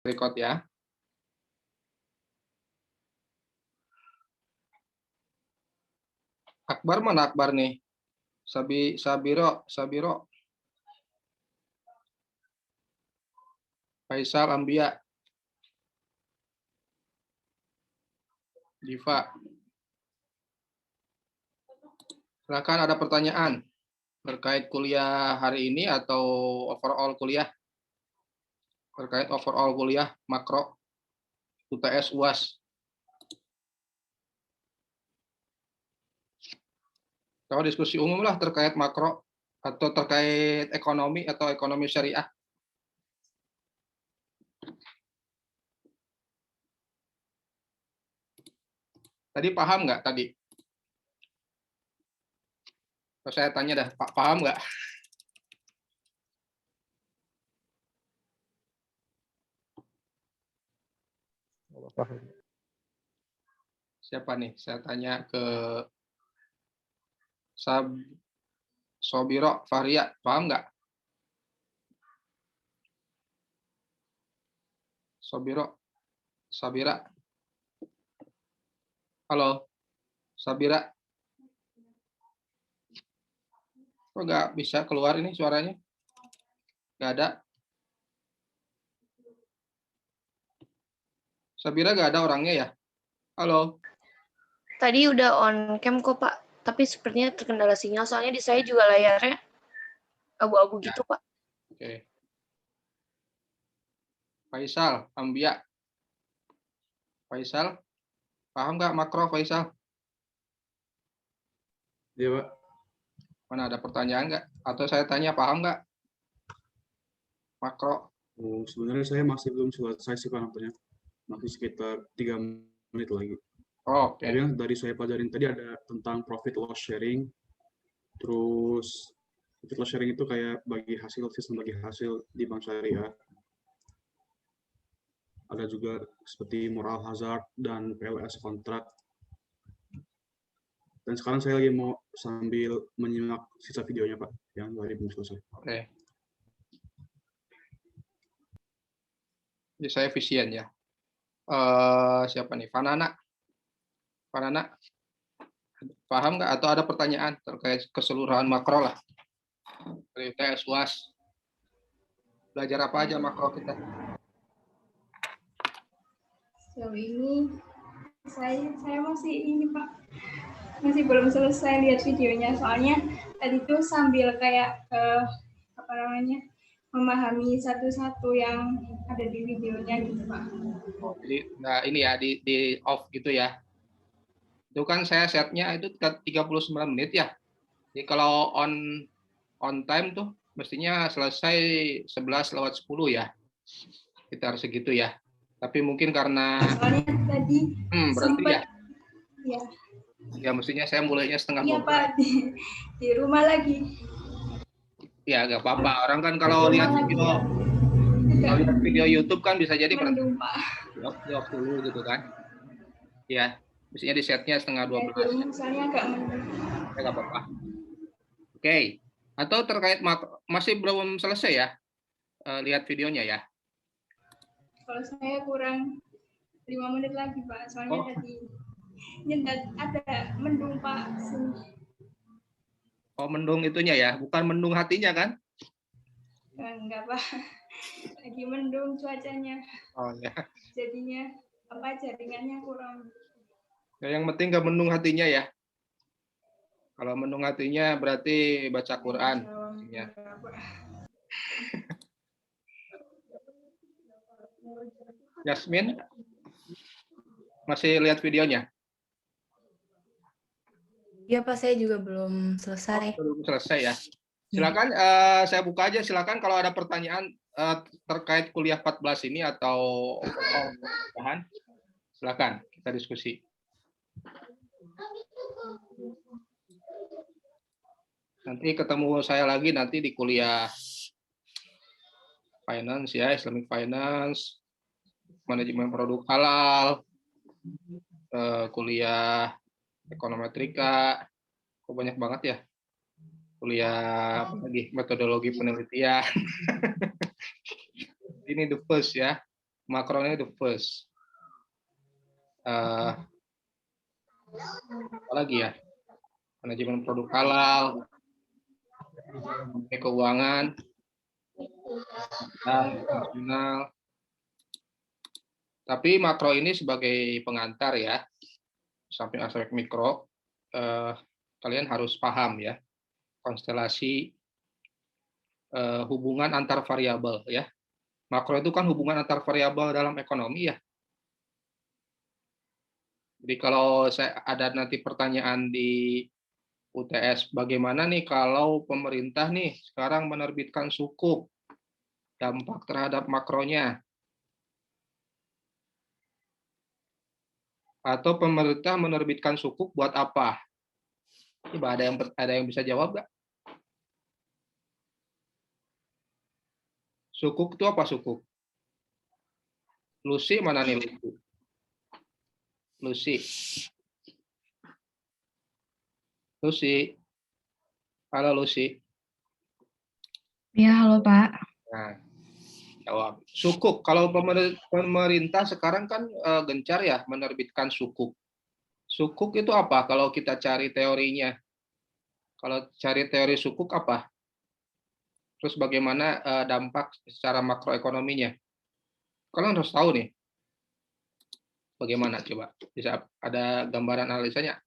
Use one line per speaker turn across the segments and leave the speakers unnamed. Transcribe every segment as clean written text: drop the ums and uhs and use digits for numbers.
record ya. Akbar mana Akbar nih? Sabiro. Faisal, Ambia. Diva. Silakan, ada pertanyaan terkait kuliah hari ini atau overall kuliah? Terkait overall kuliah makro UTS UAS. Kalau diskusi umum lah terkait makro atau terkait ekonomi atau ekonomi syariah. Tadi paham nggak tadi? Kalau saya tanya dah, paham nggak? Siapa nih? Saya tanya ke Sobiro, Fahria, paham nggak? Sabira. Halo, Sabira. Kok nggak bisa keluar ini suaranya? Nggak ada. Sabira nggak ada orangnya ya? Halo.
Tadi udah on cam kok, Pak. Tapi sepertinya terkendala sinyal, soalnya di saya juga layarnya abu-abu gitu, Pak.
Oke. Faisal, Ambia. Faisal, paham nggak makro Faisal?
Iya, Pak.
Mana ada pertanyaan nggak? Atau saya tanya paham nggak? Makro.
Oh, sebenarnya saya masih belum selesai sih Pak nontonnya. Masih sekitar 3 menit lagi.
Oh, oke.
Jadi yang dari saya pelajarin tadi ada tentang profit loss sharing. Terus profit loss sharing itu kayak bagi hasil, sistem bagi hasil di bank syariah. Ada juga seperti moral hazard dan PLS kontrak. Dan sekarang saya lagi mau sambil menyimak sisa videonya Pak, yang tadi belum selesai.
Oke. Jadi saya efisien ya. Siapa nih? Fanana. Paham nggak? Atau ada pertanyaan terkait keseluruhan makro lah? Dari UTS UAS. Belajar apa aja makro kita?
Sejauh ini saya masih ini Pak, masih belum selesai lihat videonya, soalnya tadi tuh sambil kayak memahami satu-satu yang ada di videonya gitu Pak.
Oh, jadi nah ini ya di off gitu ya. Itu kan saya setnya itu 39 menit ya. Jadi kalau on time tuh mestinya selesai 11:10 ya. Sekitar segitu ya. Tapi mungkin karena
soalnya tadi
berarti
sempat
ya. Ya mestinya saya mulainya setengah 12.
Iya Pak, di rumah lagi.
Ya nggak apa-apa. Orang kan kalau lihat video YouTube kan bisa jadi
mendung Pak.
Di off dulu gitu kan. Ya, mestinya di setnya setengah 12.
Ya, di rumah soalnya agak mendung.
Ya nggak apa-apa. Oke. Atau terkait masih belum selesai ya? Lihat videonya ya.
Kalau saya kurang 5 menit lagi Pak, soalnya tadi ada mendung Pak.
Oh, mendung itunya ya, bukan mendung hatinya kan?
Enggak Pak, lagi mendung cuacanya.
Oh ya.
Jadinya jaringannya kurang.
Ya, yang penting nggak mendung hatinya ya. Kalau mendung hatinya berarti baca Quran. Ya. Yasmin, masih lihat videonya?
Iya Pak, saya juga belum selesai.
Belum selesai ya. Silakan saya buka aja. Silakan kalau ada pertanyaan terkait kuliah 14 ini atau bahan, silakan kita diskusi. Nanti ketemu saya lagi nanti di kuliah finance ya, Islamic Finance, manajemen produk halal, kuliah ekonometrika, kok banyak banget ya, kuliah lagi metodologi penelitian. Ini the first ya. Makronya itu first. Apa lagi ya? Manajemen produk halal, keuangan, dan nasional. Tapi makro ini sebagai pengantar ya, samping aspek mikro, kalian harus paham ya, konstelasi hubungan antar variabel ya. Makro itu kan hubungan antar variabel dalam ekonomi ya. Jadi kalau saya ada nanti pertanyaan di UTS, bagaimana nih kalau pemerintah nih sekarang menerbitkan sukuk, dampak terhadap makronya, atau pemerintah menerbitkan sukuk buat apa? Coba ada yang bisa jawab nggak? Sukuk itu apa sukuk? Lucy mana nih Lucy? Lucy. Lucy. Halo Lucy.
Ya, halo Pak.
Nah, jawab. Sukuk. Kalau pemerintah sekarang kan gencar ya menerbitkan sukuk. Sukuk itu apa kalau kita cari teorinya? Kalau cari teori sukuk apa? Terus bagaimana dampak secara makroekonominya? Kalian harus tahu nih. Bagaimana coba? Bisa ada gambaran analisanya?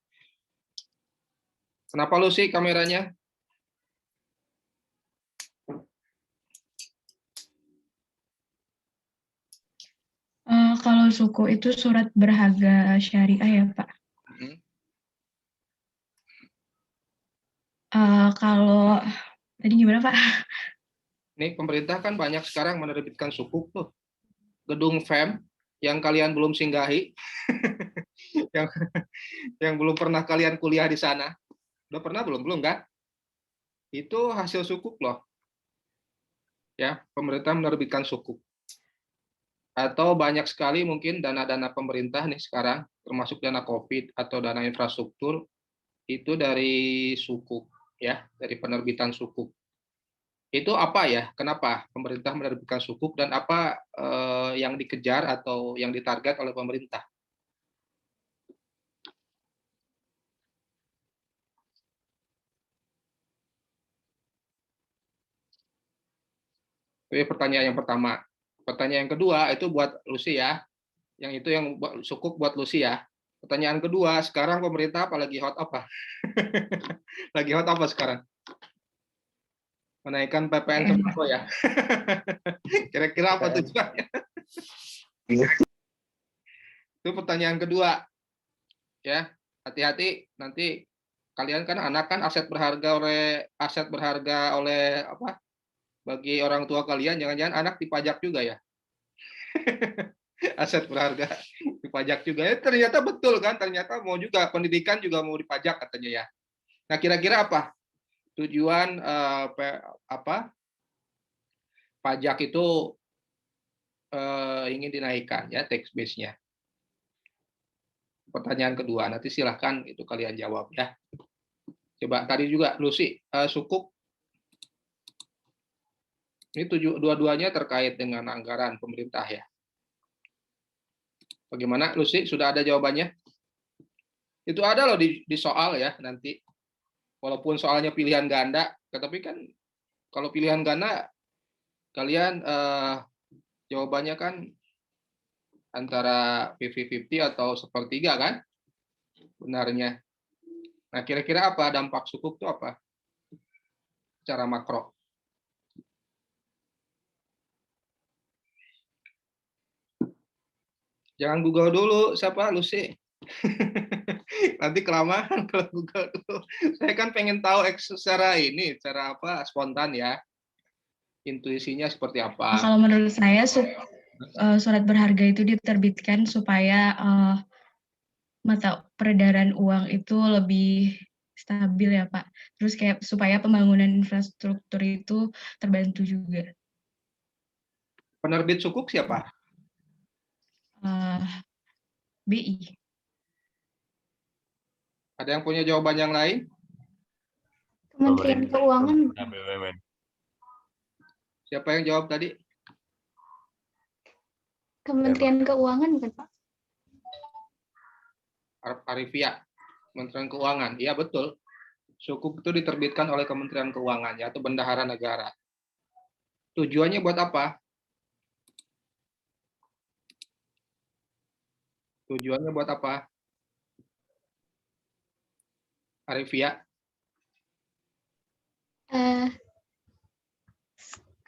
Kenapa lu sih kameranya?
Kalau suku itu surat berharga syariah ya Pak. Kalau tadi gimana Pak?
Nih pemerintah kan banyak sekarang menerbitkan sukuk tuh. Gedung FEM yang kalian belum singgahi, yang belum pernah kalian kuliah di sana. Udah pernah belum? Belum kan? Itu hasil sukuk loh. Ya, pemerintah menerbitkan sukuk. Atau banyak sekali mungkin dana-dana pemerintah nih sekarang, termasuk dana COVID atau dana infrastruktur, itu dari sukuk, ya, dari penerbitan sukuk. Itu apa ya? Kenapa pemerintah menerbitkan sukuk dan apa yang dikejar atau yang ditarget oleh pemerintah? Itu pertanyaan yang pertama. Pertanyaan yang kedua itu buat Lucy ya. Yang itu yang sukuk buat Lucy ya. Pertanyaan kedua, sekarang pemerintah apa lagi hot apa? Lagi hot apa sekarang? Menaikkan PPN sembako ya. Kira-kira apa tujuannya? Itu pertanyaan kedua. Ya, hati-hati nanti kalian kan anak kan aset berharga oleh apa? Bagi orang tua kalian, jangan-jangan anak dipajak juga ya. Aset berharga dipajak juga ya, ternyata betul kan, ternyata mau juga pendidikan juga mau dipajak katanya ya. Nah kira-kira apa tujuan pajak itu ingin dinaikkan ya, tax base-nya? Pertanyaan kedua, nanti silahkan itu kalian jawab ya. Coba tadi juga Lucy, sukuk ini dua-duanya terkait dengan anggaran pemerintah ya. Bagaimana Lucy, sudah ada jawabannya? Itu ada loh di soal ya nanti. Walaupun soalnya pilihan ganda, tetapi kan kalau pilihan ganda kalian jawabannya kan antara 50-50 atau sepertiga kan benarnya. Nah kira-kira apa dampak sukuk itu apa secara makro? Jangan Google dulu, siapa Lucy? Nanti kelamaan kalau Google dulu. Saya kan pengen tahu secara ini, cara apa spontan ya. Intuisinya seperti apa?
Kalau menurut saya surat berharga itu diterbitkan supaya mata peredaran uang itu lebih stabil ya Pak. Terus kayak supaya pembangunan infrastruktur itu terbantu juga.
Penerbit sukuk siapa?
BI.
Ada yang punya jawaban yang lain?
Kementerian Keuangan.
Siapa yang jawab tadi?
Kementerian Keuangan bukan Pak?
Arifia, Kementerian Keuangan. Iya betul. Sukuk itu diterbitkan oleh Kementerian Keuangan ya, atau Bendahara Negara. Tujuannya buat apa? Tujuannya buat apa? Arifia?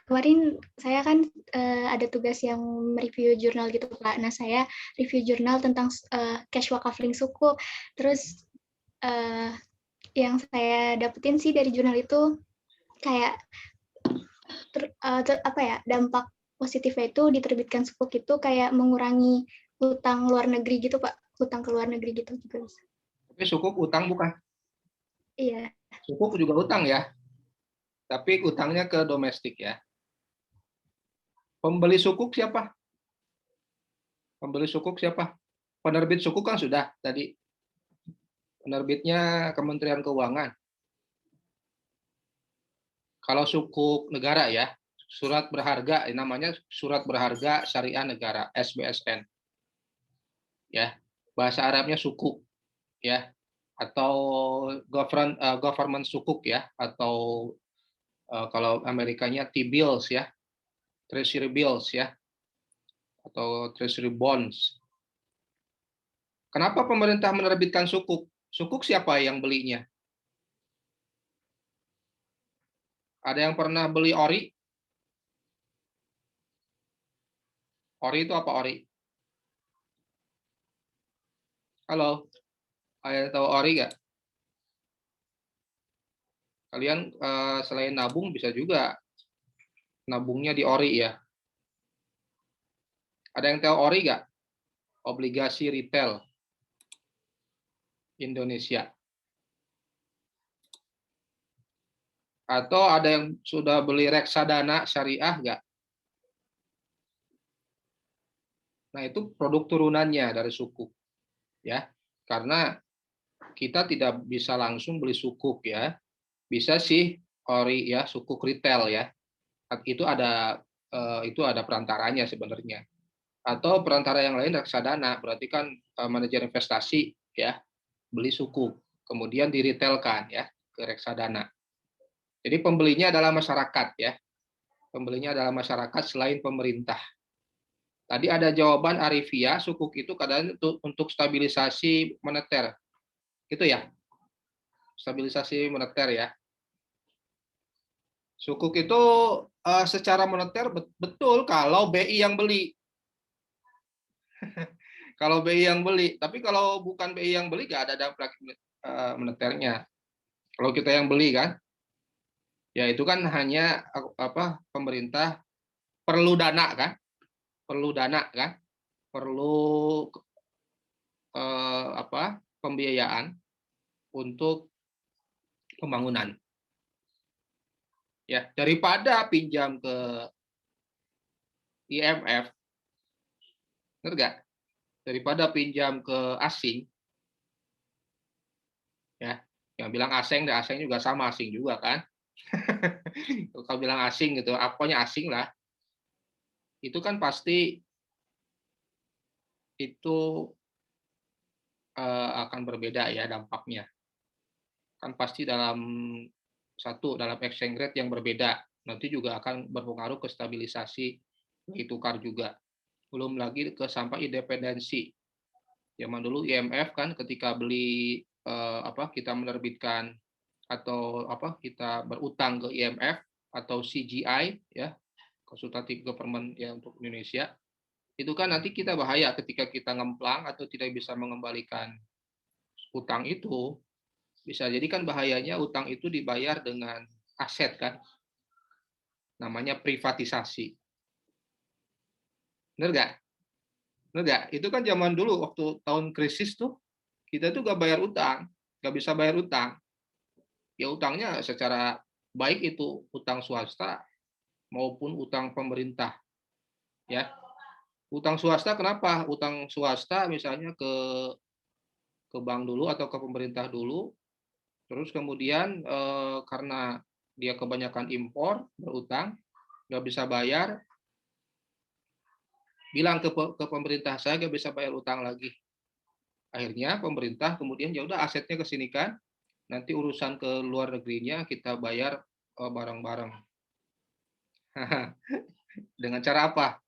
Kemarin saya kan ada tugas yang mereview jurnal gitu Pak. Nah saya review jurnal tentang cash wakafling suku. Terus yang saya dapetin sih dari jurnal itu kayak apa ya, dampak positifnya itu diterbitkan sukuk itu kayak mengurangi utang luar negeri gitu Pak. Utang ke luar negeri gitu juga bisa.
Tapi sukuk utang bukan?
Iya.
Sukuk juga utang ya. Tapi utangnya ke domestik ya. Pembeli sukuk siapa? Pembeli sukuk siapa? Penerbit sukuk kan sudah tadi. Penerbitnya Kementerian Keuangan. Kalau sukuk negara ya, surat berharga, namanya surat berharga syariah negara, SBSN. Ya, bahasa Arabnya sukuk ya, atau government sukuk ya, atau kalau Amerikanya T-bills ya, Treasury bills ya, atau Treasury bonds. Kenapa pemerintah menerbitkan sukuk? Sukuk siapa yang belinya? Ada yang pernah beli ori? Ori itu apa ori? Halo, ada tahu ori nggak? Kalian selain nabung bisa juga nabungnya di ori ya. Ada yang tahu ori nggak? Obligasi retail Indonesia. Atau ada yang sudah beli reksadana syariah nggak? Nah itu produk turunannya dari sukuk ya. Karena kita tidak bisa langsung beli sukuk ya. Bisa sih ori ya, sukuk retail ya. Itu ada perantaranya sebenarnya. Atau perantara yang lain reksadana, berarti kan manajer investasi ya, beli sukuk, kemudian diretailkan ya ke reksadana. Jadi pembelinya adalah masyarakat ya. Pembelinya adalah masyarakat selain pemerintah. Tadi ada jawaban Arifia, sukuk itu kadang untuk stabilisasi moneter. Gitu ya. Stabilisasi moneter ya. Sukuk itu secara moneter betul kalau BI yang beli. Kalau BI yang beli, tapi kalau bukan BI yang beli nggak ada dampak moneternya. Kalau kita yang beli kan, ya itu kan hanya pemerintah perlu dana kan, perlu pembiayaan untuk pembangunan. Ya, daripada pinjam ke IMF, benar nggak? Daripada pinjam ke asing, ya, yang bilang asing juga sama asing juga kan. Kalau bilang asing gitu, apanya asing lah, itu kan pasti itu akan berbeda ya dampaknya. Kan pasti dalam exchange rate yang berbeda, nanti juga akan berpengaruh ke stabilisasi nilai tukar juga. Belum lagi ke sampai independensi. Zaman dulu IMF kan ketika beli kita menerbitkan atau kita berutang ke IMF atau CGI ya, konsultatif government ya untuk Indonesia, itu kan nanti kita bahaya ketika kita ngemplang atau tidak bisa mengembalikan utang itu. Bisa jadi kan bahayanya utang itu dibayar dengan aset kan, namanya privatisasi. Benar nggak? Benar nggak? Itu kan zaman dulu waktu tahun krisis tuh kita tuh nggak bayar utang, nggak bisa bayar utang. Ya utangnya secara baik itu utang swasta maupun utang pemerintah. Ya, utang swasta kenapa? Utang swasta misalnya ke bank dulu atau ke pemerintah dulu, terus kemudian karena dia kebanyakan impor berutang, nggak bisa bayar, bilang ke pemerintah, saya nggak bisa bayar utang lagi. Akhirnya pemerintah kemudian ya udah asetnya ke sini kan, nanti urusan ke luar negerinya kita bayar bareng-bareng. Dengan cara apa?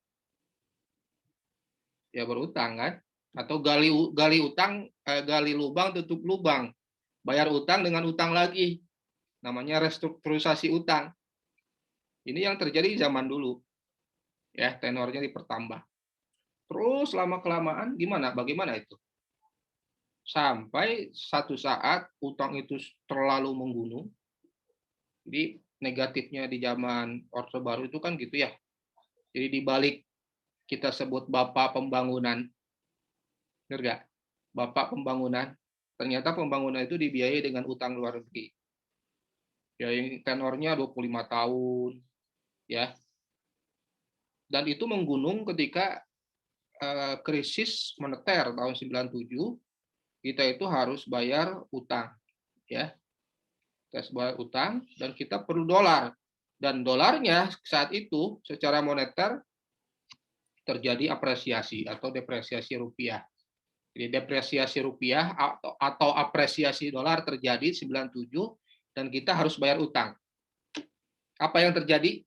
Ya berutang kan, atau gali utang, gali lubang tutup lubang, bayar utang dengan utang lagi, namanya restrukturisasi utang. Ini yang terjadi zaman dulu, ya tenornya dipertambah. Terus lama kelamaan gimana? Bagaimana itu? Sampai satu saat utang itu terlalu menggunung. Jadi negatifnya di zaman Orde Baru itu kan gitu ya. Jadi dibalik kita sebut Bapak Pembangunan, benar nggak? Bapak Pembangunan, ternyata pembangunan itu dibiayai dengan utang luar negeri. Ya, yang tenornya 25 tahun, ya. Dan itu menggunung ketika krisis moneter tahun 97, kita itu harus bayar utang, ya. Kita harus bayar utang dan kita perlu dolar. Dan dolarnya saat itu secara moneter terjadi apresiasi atau depresiasi rupiah. Jadi depresiasi rupiah atau apresiasi dolar terjadi 97 dan kita harus bayar utang. Apa yang terjadi?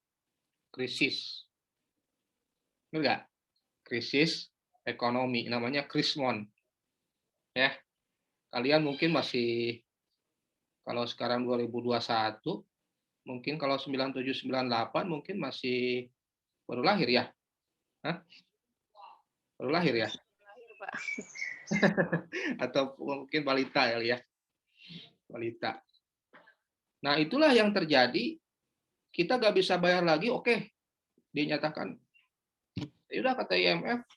Krisis. Benar nggak? Krisis ekonomi, namanya krismon. Ya, kalian mungkin masih, kalau sekarang 2021, mungkin kalau 97, 98 mungkin masih baru lahir ya? Hah? Baru lahir ya?
Pak.
Atau mungkin balita ya, balita. Nah itulah yang terjadi, kita nggak bisa bayar lagi, oke, dinyatakan. Ya udah kata IMF,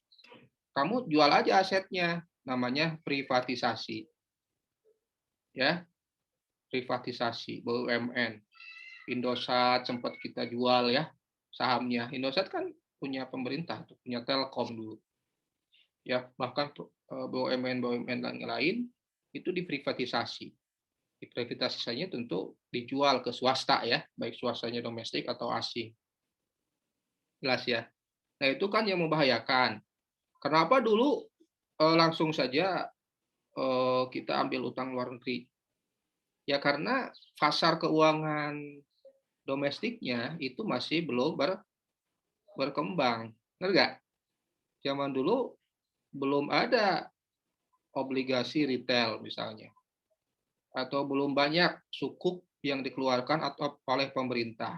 kamu jual aja asetnya, namanya privatisasi. Ya, privatisasi BUMN. Indosat sempat kita jual ya sahamnya. Indosat kan punya pemerintah, punya Telkom dulu. Ya, bahkan BUMN lain itu diprivatisasi. Diprivatisasinya tentu dijual ke swasta ya, baik swastanya domestik atau asing. Jelas ya. Nah, itu kan yang membahayakan. Kenapa dulu langsung saja kita ambil utang luar negeri? Ya karena pasar keuangan domestiknya itu masih belum berkembang. Benar nggak? Zaman dulu belum ada obligasi retail misalnya. Atau belum banyak sukuk yang dikeluarkan atau oleh pemerintah.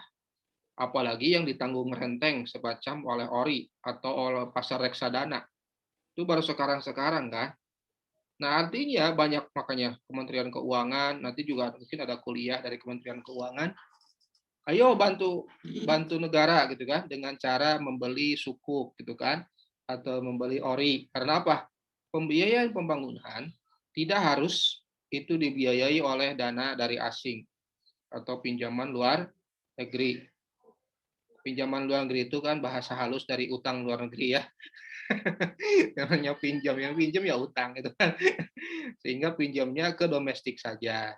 Apalagi yang ditanggung renteng semacam oleh ORI atau oleh pasar reksadana. Itu baru sekarang-sekarang kan. Nah artinya banyak, makanya Kementerian Keuangan, nanti juga mungkin ada kuliah dari Kementerian Keuangan, ayo bantu negara gitu kan dengan cara membeli sukuk gitu kan atau membeli ORI. Karena apa? Pembiayaan pembangunan tidak harus itu dibiayai oleh dana dari asing atau pinjaman luar negeri. Pinjaman luar negeri itu kan bahasa halus dari utang luar negeri ya. Namanya pinjam, yang pinjam ya utang gitu kan. Sehingga pinjamnya ke domestik saja.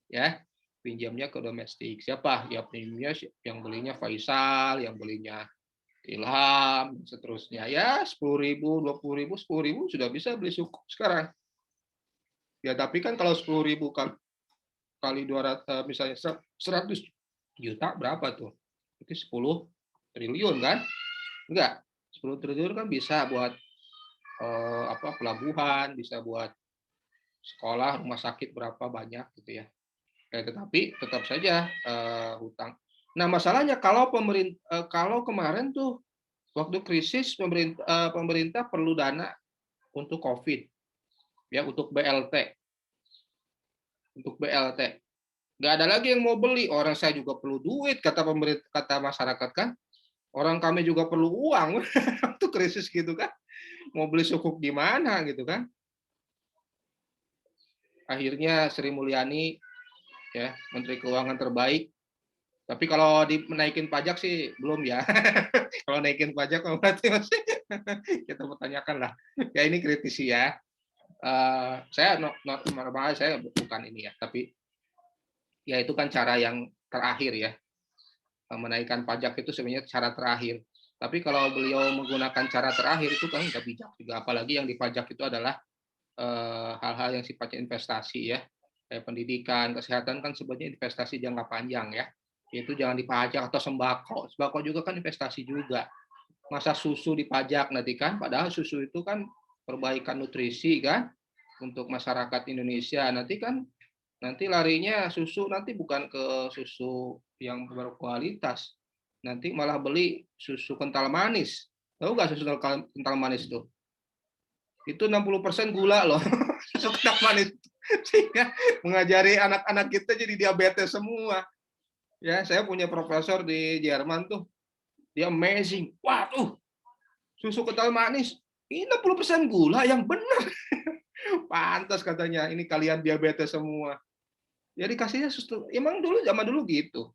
Ya, pinjamnya ke domestik. Siapa? Ya pinjamnya yang belinya Faisal, yang belinya Ilham, seterusnya. Ya 10.000, 20.000, 10.000 sudah bisa beli sukuk sekarang. Ya tapi kan kalau 10.000 kali 200, misalnya 100 juta berapa tuh? Itu 10 triliun kan? Enggak. 10 triliun kan bisa buat pelabuhan, bisa buat sekolah, rumah sakit berapa banyak gitu ya. Tetapi tetap saja hutang. Nah masalahnya kalau kalau kemarin tuh waktu krisis pemerintah perlu dana untuk COVID, ya untuk BLT, nggak ada lagi yang mau beli. Orang saya juga perlu duit, kata pemerintah, kata masyarakat kan. Orang kami juga perlu uang waktu krisis gitu kan. Mau beli sukuk di mana gitu kan. Akhirnya Sri Mulyani ya Menteri Keuangan terbaik. Tapi kalau menaikin pajak sih belum ya. Kalau naikin pajak berarti masih kita pertanyakan lah. Ya ini kritisi ya. Saya normal saya bukan ini ya, tapi ya itu kan cara yang terakhir ya. Menaikkan pajak itu sebenarnya cara terakhir. Tapi kalau beliau menggunakan cara terakhir itu kan nggak bijak juga. Apalagi yang dipajak itu adalah hal-hal yang sifatnya investasi ya. Kayak pendidikan, kesehatan kan sebenarnya investasi jangka panjang ya. Itu jangan dipajak, atau sembako. Sembako juga kan investasi juga. Masa susu dipajak nanti kan, padahal susu itu kan perbaikan nutrisi kan untuk masyarakat Indonesia. Nanti larinya susu nanti bukan ke susu yang berkualitas. Nanti malah beli susu kental manis. Tahu nggak susu kental manis itu? Itu 60% gula loh. Susu kental manis. Sehingga mengajari anak-anak kita jadi diabetes semua. Ya, saya punya profesor di Jerman tuh. Dia amazing. Waduh, susu kental manis. Ini 60% gula yang benar. Pantas katanya, ini kalian diabetes semua. Ya dikasihnya susu. Emang dulu zaman dulu gitu.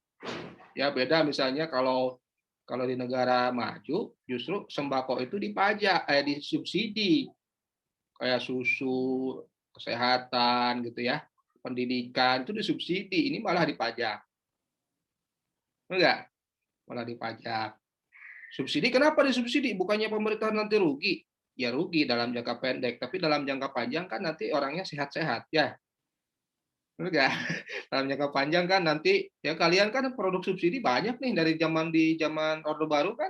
Ya beda misalnya kalau di negara maju justru sembako itu dipajak, disubsidi. Kayak susu, kesehatan gitu ya, pendidikan itu disubsidi, ini malah dipajak. Enggak, malah dipajak. Subsidi kenapa disubsidi? Bukannya pemerintah nanti rugi? Ya rugi dalam jangka pendek, tapi dalam jangka panjang kan nanti orangnya sehat-sehat ya. Enggak. Dalam jangka panjang kan nanti ya kalian kan produk subsidi banyak nih dari zaman Orde Baru kan.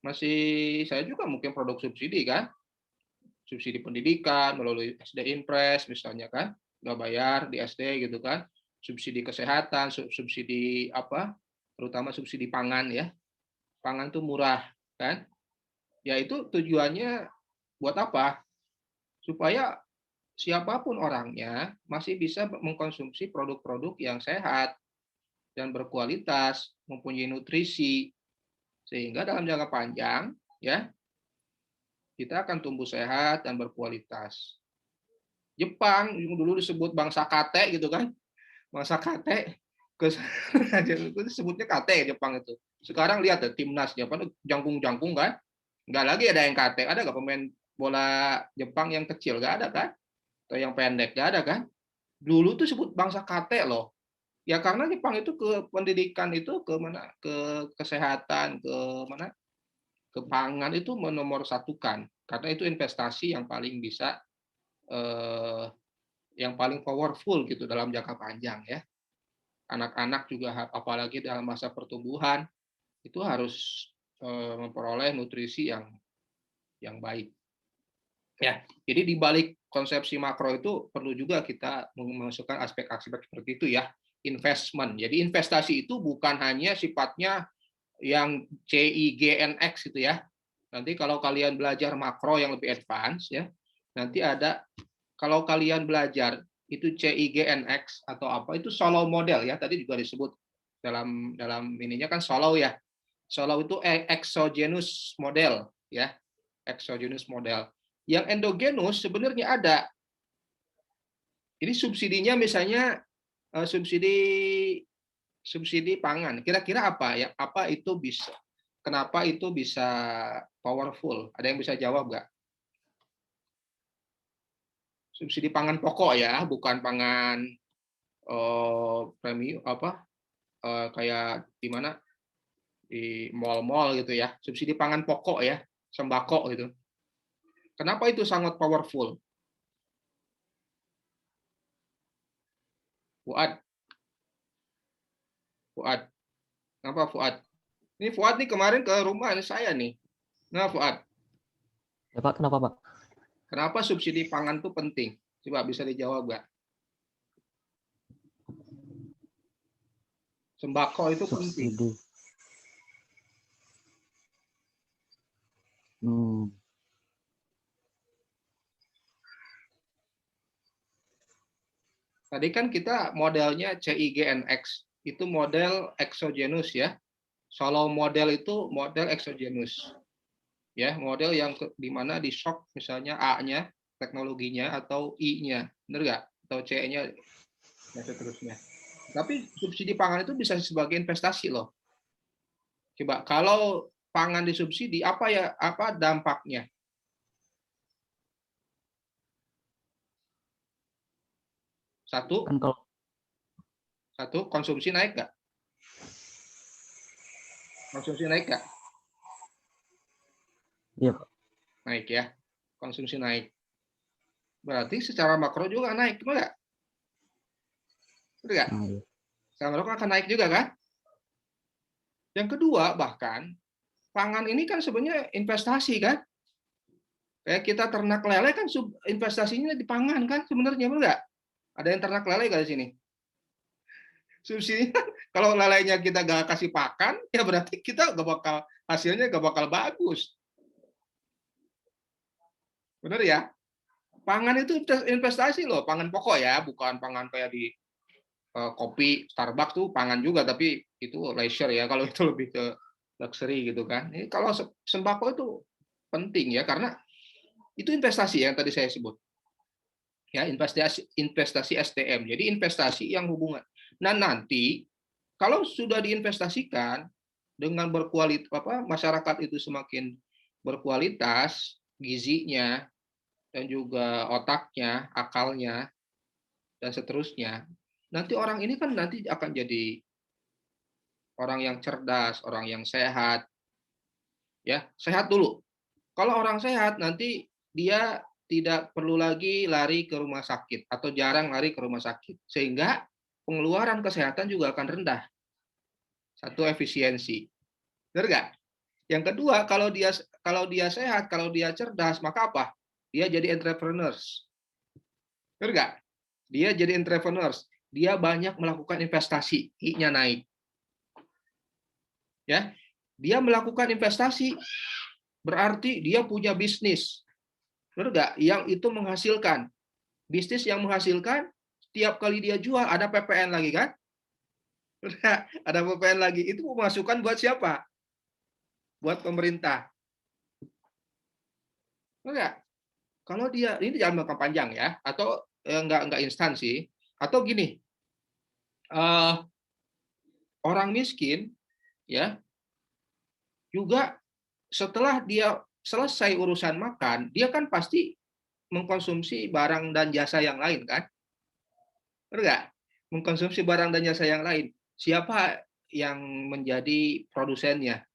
Masih saya juga mungkin produk subsidi kan. Subsidi pendidikan melalui SD Impres misalnya kan, nggak bayar di SD gitu kan, subsidi kesehatan, subsidi apa, terutama subsidi pangan ya, pangan tuh murah kan, ya itu tujuannya buat apa? Supaya siapapun orangnya masih bisa mengkonsumsi produk-produk yang sehat dan berkualitas, mempunyai nutrisi, sehingga dalam jangka panjang ya kita akan tumbuh sehat dan berkualitas. Jepang dulu disebut bangsa kate gitu kan, bangsa kate, itu disebutnya kate Jepang itu. Sekarang lihat ya timnasnya, jangkung-jangkung kan, nggak lagi ada yang kate, ada nggak pemain bola Jepang yang kecil, nggak ada kan, atau yang pendek nggak ada kan. Dulu tuh sebut bangsa kate loh, ya karena Jepang itu ke pendidikan itu ke mana, ke kesehatan, ke mana, ke pangan itu menomor satukan, karena itu investasi yang paling bisa yang paling powerful gitu dalam jangka panjang ya. Anak-anak juga apalagi dalam masa pertumbuhan itu harus memperoleh nutrisi yang baik. Ya, jadi di balik konsepsi makro itu perlu juga kita memasukkan aspek-aspek seperti itu ya, investment. Jadi investasi itu bukan hanya sifatnya yang CIGNX gitu ya. Nanti kalau kalian belajar makro yang lebih advance ya, nanti ada kalau kalian belajar itu CIGNX atau apa itu Solow model ya, tadi juga disebut dalam ininya kan Solow ya. Solow itu exogenous model ya, exogenous model. Yang endogenous sebenarnya ada. Ini subsidinya misalnya subsidi pangan. Kira-kira apa ya? Apa itu bisa? Kenapa itu bisa powerful? Ada yang bisa jawab nggak? Subsidi pangan pokok ya, bukan pangan premium apa kayak di mana di mall-mall gitu ya. Subsidi pangan pokok ya, sembako gitu. Kenapa itu sangat powerful? Fuad, kenapa Fuad? Ini Fuad nih kemarin ke rumah saya nih. Nah Fuad.
Ya Pak, kenapa Pak?
Kenapa subsidi pangan itu penting? Coba bisa dijawab nggak? Sembako itu penting.
Subsidi.
Tadi kan kita modelnya CIGNX, itu model exogenous ya. Solow model itu model exogenous. Ya, model yang di mana di shock misalnya A-nya teknologinya atau I-nya, benar nggak? Atau C-nya dan seterusnya. Tapi subsidi pangan itu bisa sebagai investasi loh. Coba kalau pangan disubsidi apa dampaknya? Satu konsumsi naik nggak? Konsumsi naik nggak?
Iya, Pak.
Naik ya. Konsumsi naik. Berarti secara makro juga naik, benar nggak? Benar nggak?
Nah, iya.
Secara makro akan naik juga kan? Yang kedua, bahkan pangan ini kan sebenarnya investasi kan? Kayak kita ternak lele kan investasinya di pangan kan sebenarnya, benar nggak? Ada yang ternak lele nggak di sini? Subsidinya kalau lelenya kita nggak kasih pakan, ya berarti kita nggak bakal hasilnya nggak bakal bagus. Benar ya? Pangan itu investasi loh, pangan pokok ya, bukan pangan kayak di kopi Starbucks tuh pangan juga, tapi itu leisure ya, kalau itu lebih ke luxury gitu kan. Ini kalau sembako itu penting ya, karena itu investasi yang tadi saya sebut. Ya, investasi STM. Jadi investasi yang hubungan. Nah, nanti kalau sudah diinvestasikan dengan berkualitas, masyarakat itu semakin berkualitas, gizinya dan juga otaknya, akalnya, dan seterusnya. Nanti orang ini kan nanti akan jadi orang yang cerdas, orang yang sehat. Ya, sehat dulu. Kalau orang sehat, nanti dia tidak perlu lagi lari ke rumah sakit atau jarang lari ke rumah sakit. Sehingga pengeluaran kesehatan juga akan rendah. Satu, efisiensi. Benar nggak? Yang kedua, kalau dia sehat, kalau dia cerdas, maka apa? Dia jadi entrepreneurs. Benar nggak? Dia jadi entrepreneurs. Dia banyak melakukan investasi, I-nya naik. Ya, dia melakukan investasi berarti dia punya bisnis. Benar nggak? Yang itu menghasilkan. Bisnis yang menghasilkan, setiap kali dia jual ada PPN lagi kan? Ada PPN lagi. Itu pemasukan buat siapa? Buat pemerintah. Enggak. Kalau dia ini jangan jangka panjang ya, atau enggak instan sih, atau gini, orang miskin ya juga setelah dia selesai urusan makan, dia kan pasti mengkonsumsi barang dan jasa yang lain kan, enggak? Mengkonsumsi barang dan jasa yang lain. Siapa yang menjadi produsennya?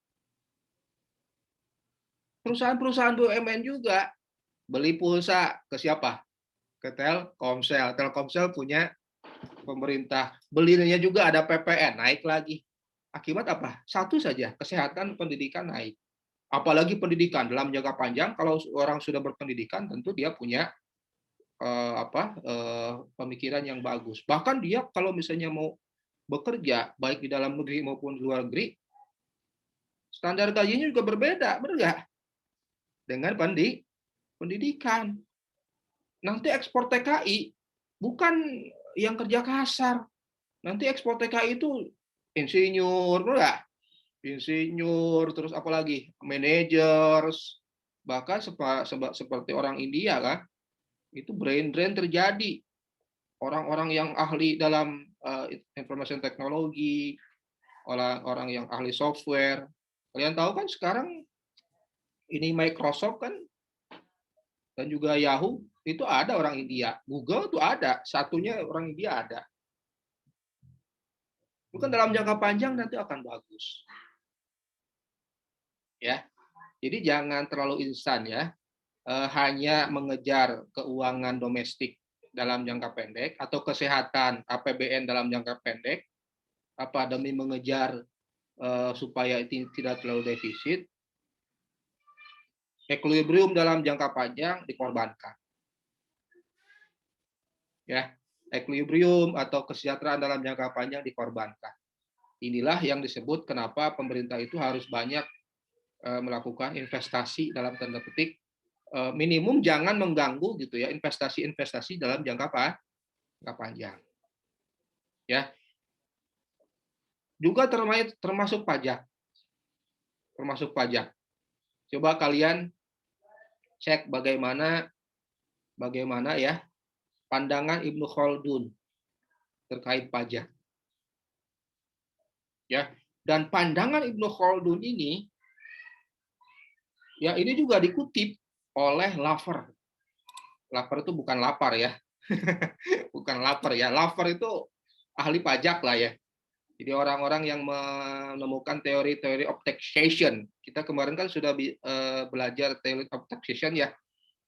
Perusahaan-perusahaan BUMN juga. Beli pulsa ke siapa? Ke Telkomsel. Telkomsel punya pemerintah. Belinya juga ada PPN, naik lagi. Akibat apa? Satu saja, kesehatan pendidikan naik. Apalagi pendidikan dalam jangka panjang, kalau orang sudah berpendidikan, tentu dia punya pemikiran yang bagus. Bahkan dia kalau misalnya mau bekerja, baik di dalam negeri maupun di luar negeri, standar gajinya juga berbeda, benar nggak? Dengan pendidikan. Nanti ekspor TKI bukan yang kerja kasar. Nanti ekspor TKI itu insinyur, enggak? Insinyur, terus apalagi managers, bahkan seperti orang India kan, itu brain drain terjadi. Orang-orang yang ahli dalam information teknologi, orang-orang yang ahli software. Kalian tahu kan sekarang ini Microsoft kan, dan juga Yahoo, itu ada orang India. Google itu ada, satunya orang India ada. Bukan dalam jangka panjang nanti akan bagus. Ya. Jadi jangan terlalu instan ya. Hanya mengejar keuangan domestik dalam jangka pendek atau kesehatan APBN dalam jangka pendek demi mengejar supaya tidak terlalu defisit. Equilibrium dalam jangka panjang dikorbankan. Ya, equilibrium atau kesejahteraan dalam jangka panjang dikorbankan. Inilah yang disebut kenapa pemerintah itu harus banyak melakukan investasi dalam tanda petik, minimum jangan mengganggu gitu ya, investasi dalam jangka panjang. Ya. Juga termasuk pajak. Termasuk pajak. Coba kalian cek bagaimana ya pandangan Ibnu Khaldun terkait pajak. Ya, dan pandangan Ibnu Khaldun ini ya ini juga dikutip oleh Lafer. Lafer itu bukan lapar ya. Bukan lapar ya. Lafer itu ahli pajak lah ya. Jadi orang-orang yang menemukan teori-teori of taxation. Kita kemarin kan sudah belajar teori of taxation ya.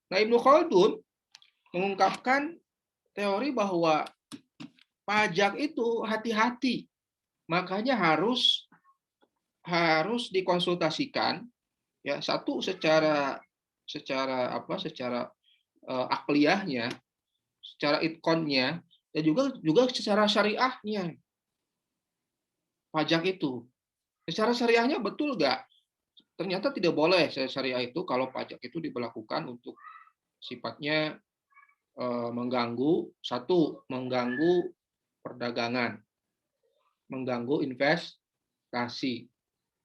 Nah, Ibnu Khaldun mengungkapkan teori bahwa pajak itu hati-hati. Makanya harus dikonsultasikan ya, satu secara akliyahnya, secara itqonnya, dan juga secara syariahnya. Pajak itu secara syariahnya betul nggak? Ternyata tidak boleh syariah itu kalau pajak itu diberlakukan untuk sifatnya mengganggu perdagangan, mengganggu investasi,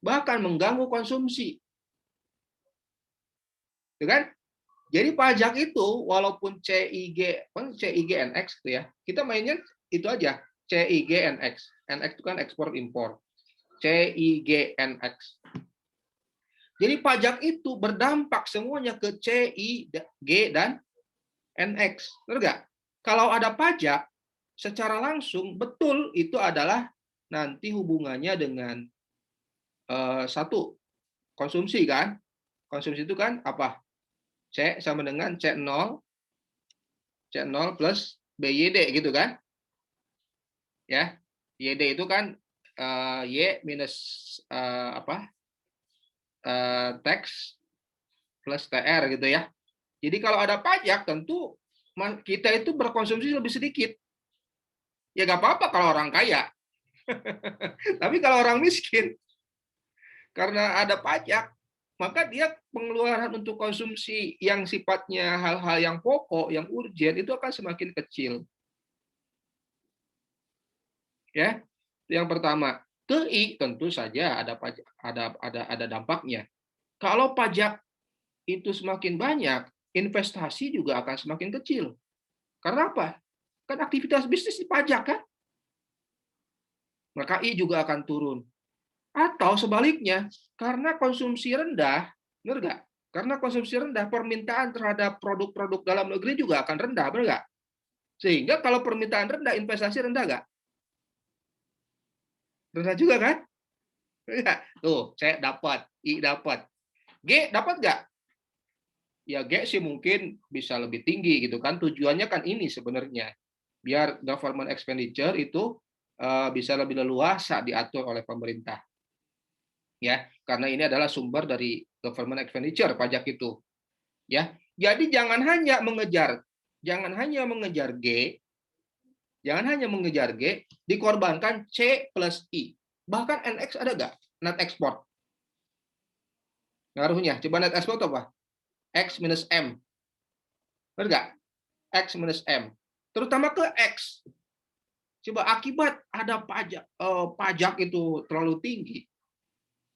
bahkan mengganggu konsumsi. Kan? Jadi pajak itu walaupun CIGNX itu ya, kita mainnya itu aja, CIGNX. NX itu kan ekspor impor. CIGNX. Jadi pajak itu berdampak semuanya ke CI, G, dan NX. Benar nggak? Kalau ada pajak, secara langsung betul itu adalah nanti hubungannya dengan satu, konsumsi kan? Konsumsi itu kan apa? C sama dengan C0 plus BYD gitu kan? Ya. YD itu kan Y minus tax plus TR gitu ya. Jadi kalau ada pajak tentu kita itu berkonsumsi lebih sedikit. Ya nggak apa-apa kalau orang kaya. Tapi kalau orang miskin, karena ada pajak, maka dia pengeluaran untuk konsumsi yang sifatnya hal-hal yang pokok, yang urgent itu akan semakin kecil. Ya, yang pertama. Ke I tentu saja ada pajak, ada dampaknya. Kalau pajak itu semakin banyak, investasi juga akan semakin kecil. Karena apa? Kan aktivitas bisnis dipajak kan? Maka I juga akan turun. Atau sebaliknya, karena konsumsi rendah, benar nggak? Karena konsumsi rendah, permintaan terhadap produk-produk dalam negeri juga akan rendah, benar nggak? Sehingga kalau permintaan rendah, investasi rendah nggak? Rendah juga kan? Tuh, saya dapat, I dapat. G dapat nggak? Ya G sih mungkin bisa lebih tinggi gitu kan. Tujuannya kan ini sebenarnya. Biar government expenditure itu bisa lebih leluasa diatur oleh pemerintah. Ya, karena ini adalah sumber dari government expenditure, pajak itu. Ya. Jadi jangan hanya mengejar G, dikorbankan C plus I. Bahkan NX ada nggak? Net export. Ngaruhnya. Coba net export apa? X minus M. Benar nggak? X minus M. Terutama ke X. Coba akibat ada pajak itu terlalu tinggi,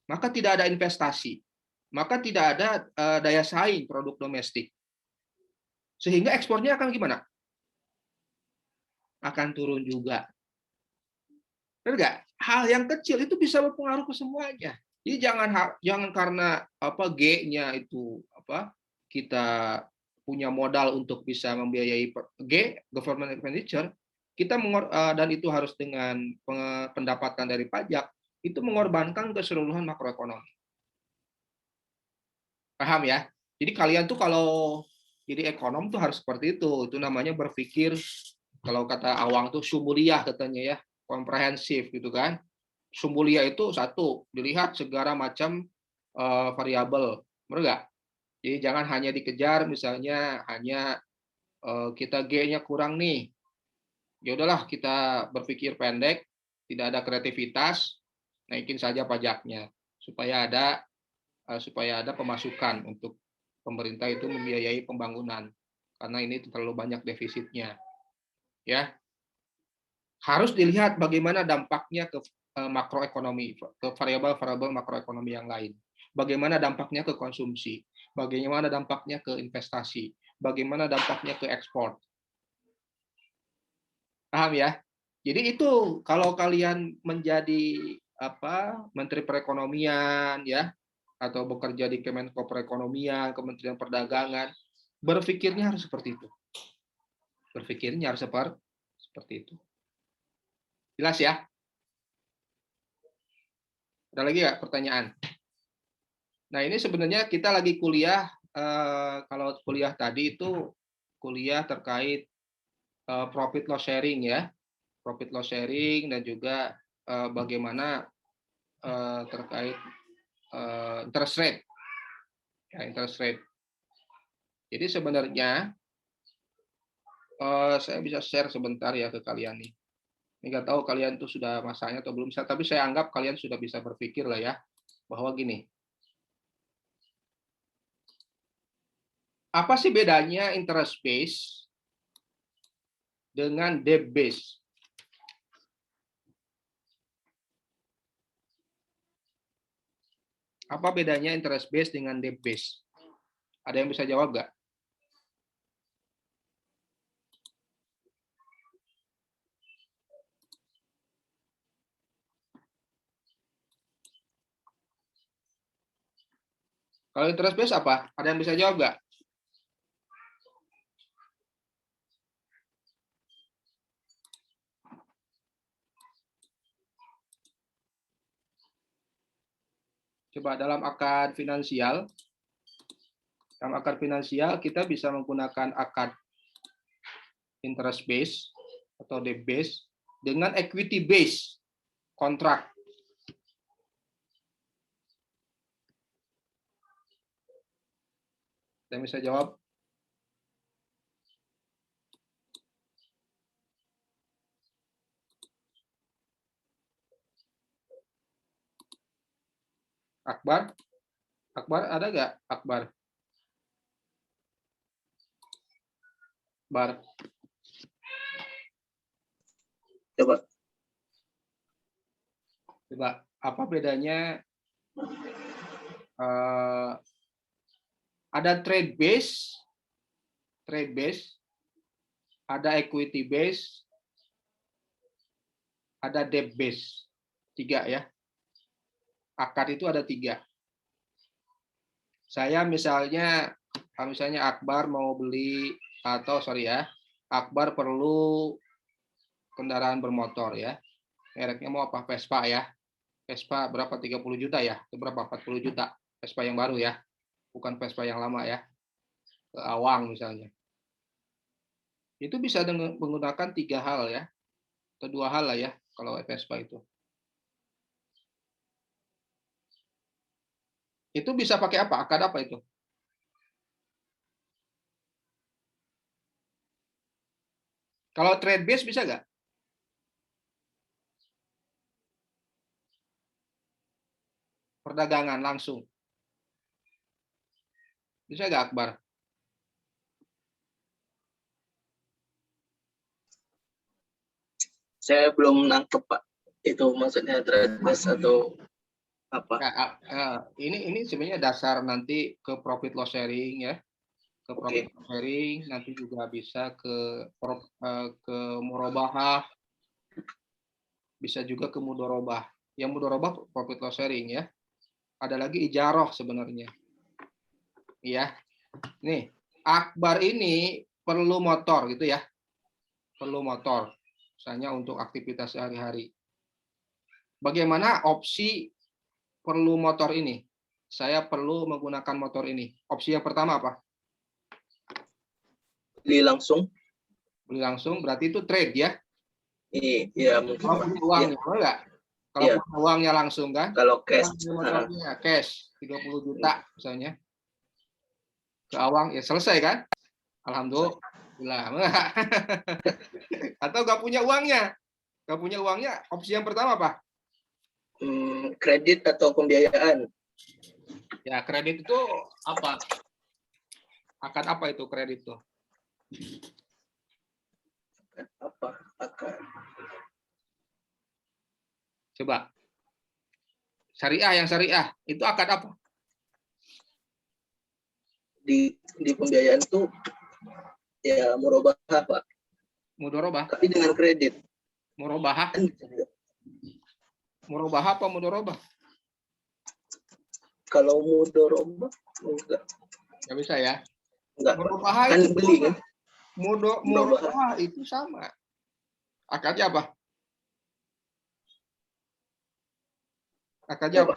maka tidak ada investasi. Maka tidak ada daya saing produk domestik. Sehingga ekspornya akan gimana? Akan turun juga. Benar nggak? Hal yang kecil itu bisa berpengaruh ke semuanya. Jadi jangan karena G-nya itu kita punya modal untuk bisa membiayai G, government expenditure, kita dan itu harus dengan pendapatan dari pajak, itu mengorbankan keseluruhan makroekonomi. Paham ya? Jadi kalian tuh kalau jadi ekonom tuh harus seperti itu. Itu namanya berpikir, kalau kata Awang tuh sumuliyah katanya ya, komprehensif gitu kan. Sumuliyah itu satu, dilihat segala macam variabel. Benar nggak? Jadi jangan hanya dikejar misalnya hanya kita G-nya kurang nih. Ya udahlah kita berpikir pendek, tidak ada kreativitas, naikin saja pajaknya supaya ada pemasukan untuk pemerintah itu membiayai pembangunan. Karena ini terlalu banyak defisitnya. Ya. Harus dilihat bagaimana dampaknya ke makroekonomi, ke variabel-variabel makroekonomi yang lain. Bagaimana dampaknya ke konsumsi, bagaimana dampaknya ke investasi, bagaimana dampaknya ke ekspor. Paham ya? Jadi itu kalau kalian menjadi Menteri Perekonomian ya, atau bekerja di Kemenko Perekonomian, Kementerian Perdagangan, berpikirnya harus seperti itu. Berpikirnya harus seperti itu. Jelas ya? Ada lagi nggak pertanyaan? Nah, ini sebenarnya kita lagi kuliah, kalau kuliah tadi itu kuliah terkait profit loss sharing ya. Profit loss sharing dan juga bagaimana terkait interest rate. Ya, interest rate. Jadi sebenarnya saya bisa share sebentar ya ke kalian nih. Ini nggak tahu kalian tuh sudah masanya atau belum, tapi saya anggap kalian sudah bisa berpikir lah ya, bahwa gini, apa sih bedanya interest base dengan debt base? Apa bedanya interest base dengan debt base? Ada yang bisa jawab nggak? Kalau interest base apa? Ada yang bisa jawab nggak? Coba dalam akad finansial kita bisa menggunakan akad interest base atau debt base dengan equity base kontrak. Yang bisa jawab? Akbar? Akbar ada nggak? Akbar? Bar. Coba apa bedanya? Ada trade base, ada equity base, ada debt base. 3 ya. Akad itu ada 3. Saya misalnya Akbar mau beli Akbar perlu kendaraan bermotor ya. Mereknya mau apa? Vespa ya. Vespa berapa? 30 juta ya? Itu berapa? 40 juta. Vespa yang baru ya. Bukan Vespa yang lama ya. Ke Awang misalnya. Itu bisa dengan menggunakan 3 hal ya. Atau 2 hal lah ya kalau Vespa itu. Itu bisa pakai apa? Akad apa itu? Kalau trade base bisa nggak? Perdagangan langsung. Bisa nggak, Akbar?
Saya belum nangkep, Pak. Itu maksudnya trade base atau apa?
Ini sebenarnya dasar nanti ke profit loss sharing ya. Ke profit loss sharing, nanti juga bisa ke murabahah, bisa juga ke mudharabah. Yang mudharabah profit loss sharing ya. Ada lagi ijarah sebenarnya. Iya. Nih, Akbar ini perlu motor gitu ya. Perlu motor. Misalnya untuk aktivitas sehari-hari. Bagaimana opsi perlu motor ini? Saya perlu menggunakan motor ini. Opsi yang pertama apa?
Beli langsung.
Beli langsung berarti itu trade ya?
Iya, mungkin.
Kalau punya uangnya, enggak? Kalau punya uangnya langsung kan?
Kalau cash.
Motornya cash 30 juta misalnya. Ke Awang ya selesai kan? Alhamdulillah. Atau nggak punya uangnya? Nggak punya uangnya, opsi yang pertama apa?
Kredit atau pembiayaan.
Ya, kredit itu apa? Akad apa itu kredit itu?
Apa? Akad.
Coba. Yang syariah itu akad apa?
Di pembiayaan tuh ya murabahah, Pak.
Mudharabah.
Tapi dengan kredit.
Murabahah. Murabahah apa mudharabah?
Kalau mudharabah enggak.
Nggak bisa ya.
Enggak.
Murabahah
Kan
itu
beli kan?
Murabahah itu sama. Akadnya apa? Akadnya apa?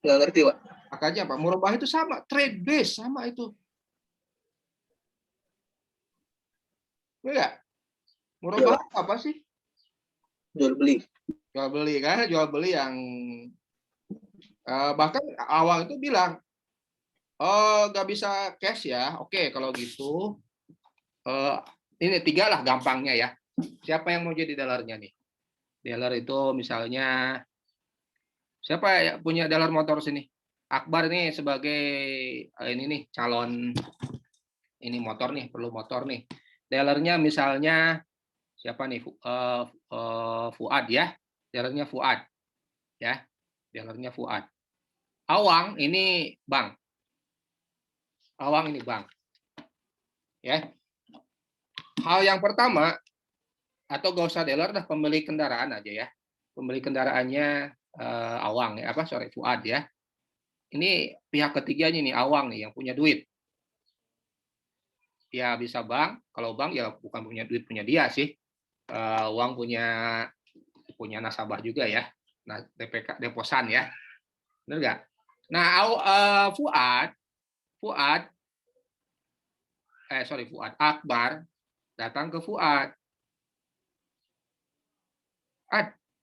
Nggak ngerti, Pak.
Akadnya apa? Murabah itu sama, trade base sama itu. Enggak? Murabah apa sih?
Jual beli.
Jual beli kan, jual beli yang bahkan awal itu bilang, oh nggak bisa cash ya. Oke, kalau gitu ini 3 lah gampangnya ya. Siapa yang mau jadi dealernya nih? Dealer itu misalnya siapa ya punya dealer motor sini? Akbar nih sebagai ini nih calon ini motor nih, perlu motor nih. Dealernya misalnya siapa nih? Fuad ya. Dealernya Fuad ya. Dealernya Fuad. Awang ini bank. Awang ini bank. Ya. Hal yang pertama atau gak usah dealer dah, pembeli kendaraan aja ya. Pembeli kendaraannya Awang ya, Fuad ya. Ini pihak ketiganya nih, Awang nih yang punya duit. Ya bisa bank, kalau bank ya bukan punya duit punya dia sih. Uang punya nasabah juga ya. Nah, DPK deposan ya. Benar nggak? Nah, Fuad Akbar datang ke Fuad.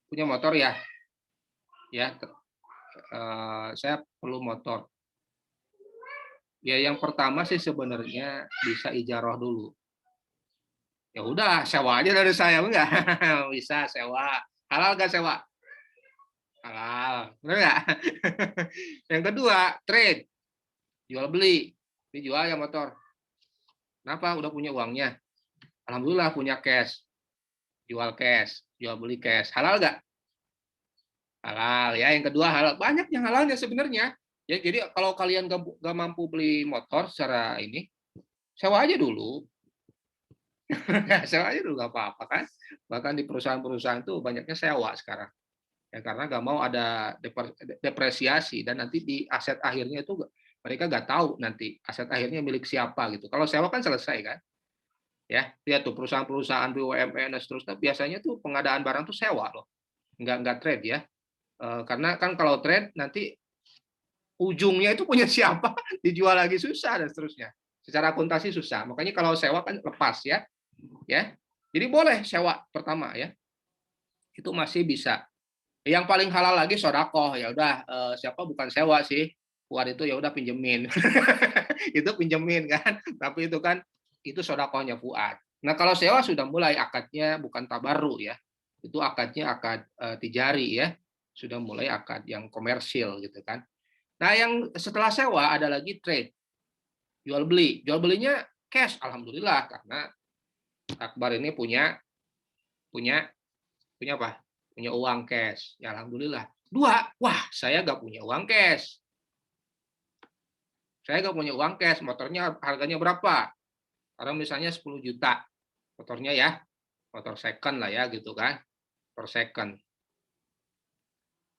Punya motor ya? Ya, saya perlu motor. Ya, yang pertama sih sebenarnya bisa ijarah dulu. Ya udah, sewa aja dari saya, enggak? Bisa sewa. Halal nggak sewa? Halal, benar nggak? Yang kedua, trade, jual beli, dijual ya motor. Kenapa? Udah punya uangnya. Alhamdulillah punya cash, jual beli cash. Halal nggak? Halal ya. Yang kedua halal. Banyak yang halalnya sebenarnya. Ya, jadi kalau kalian nggak mampu beli motor secara ini, sewa aja dulu. Sewa aja dulu nggak apa-apa kan. Bahkan di perusahaan-perusahaan itu banyaknya sewa sekarang. Ya, karena nggak mau ada depresiasi dan nanti di aset akhirnya itu mereka nggak tahu nanti aset akhirnya milik siapa gitu. Kalau sewa kan selesai kan. Ya, lihat tuh perusahaan-perusahaan BUMN dan seterusnya biasanya tuh pengadaan barang tuh sewa loh. Nggak trade ya. Karena kan kalau trade nanti ujungnya itu punya siapa, dijual lagi susah dan seterusnya. Secara akuntansi susah. Makanya kalau sewa kan lepas ya. Ya. Jadi boleh sewa pertama ya. Itu masih bisa. Yang paling halal lagi sodakoh, ya udah siapa bukan sewa sih. Fuad itu ya udah pinjemin. Itu pinjemin kan. Tapi itu kan itu sodakohnya Fuad. Nah, kalau sewa sudah mulai akadnya bukan tabarru ya. Itu akadnya akad tijari ya. Sudah mulai akad yang komersil gitu kan. Nah, yang setelah sewa ada lagi trade. Jual beli. Jual belinya cash, alhamdulillah, karena Akbar ini punya apa? Punya uang cash. Ya alhamdulillah. 2, wah, saya nggak punya uang cash. Saya nggak punya uang cash. Motornya harganya berapa? Karena misalnya 10 juta. Motornya ya. Motor second lah ya gitu kan. Per second.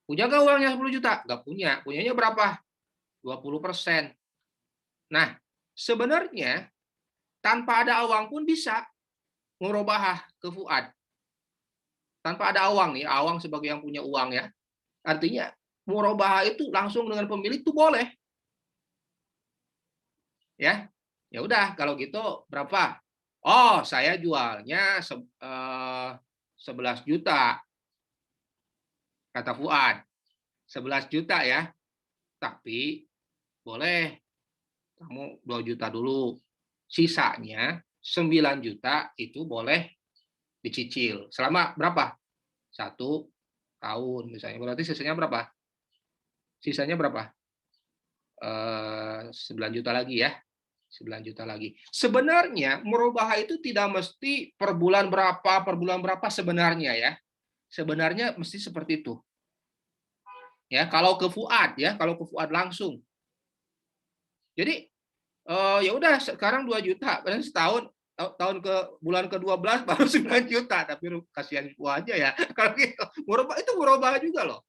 Punya nggak uangnya 10 juta? Nggak punya. Punyanya berapa? 20%. Nah, sebenarnya tanpa ada awang pun bisa ngurobah ke Fuad. Tanpa ada awang nih, awang sebagai yang punya uang ya. Artinya murabahah itu langsung dengan pemilik itu boleh. Ya. Ya udah kalau gitu berapa? Oh, saya jualnya 11 juta. Kata Fuad. 11 juta ya. Tapi boleh kamu 2 juta dulu. Sisanya 9 juta itu boleh dicicil. Selama berapa? 1 tahun misalnya. Berarti sisanya berapa? Sisanya berapa? 9 juta lagi ya. 9 juta lagi. Sebenarnya murabahah itu tidak mesti per bulan berapa sebenarnya ya. Sebenarnya mesti seperti itu. Ya, kalau ke Fuad ya, kalau ke Fuad langsung. Jadi ya udah sekarang 2 juta, dan setahun tahun ke bulan ke-12 baru 9 juta, tapi kasihan gua aja ya. Kalau gitu, itu murabahah juga loh.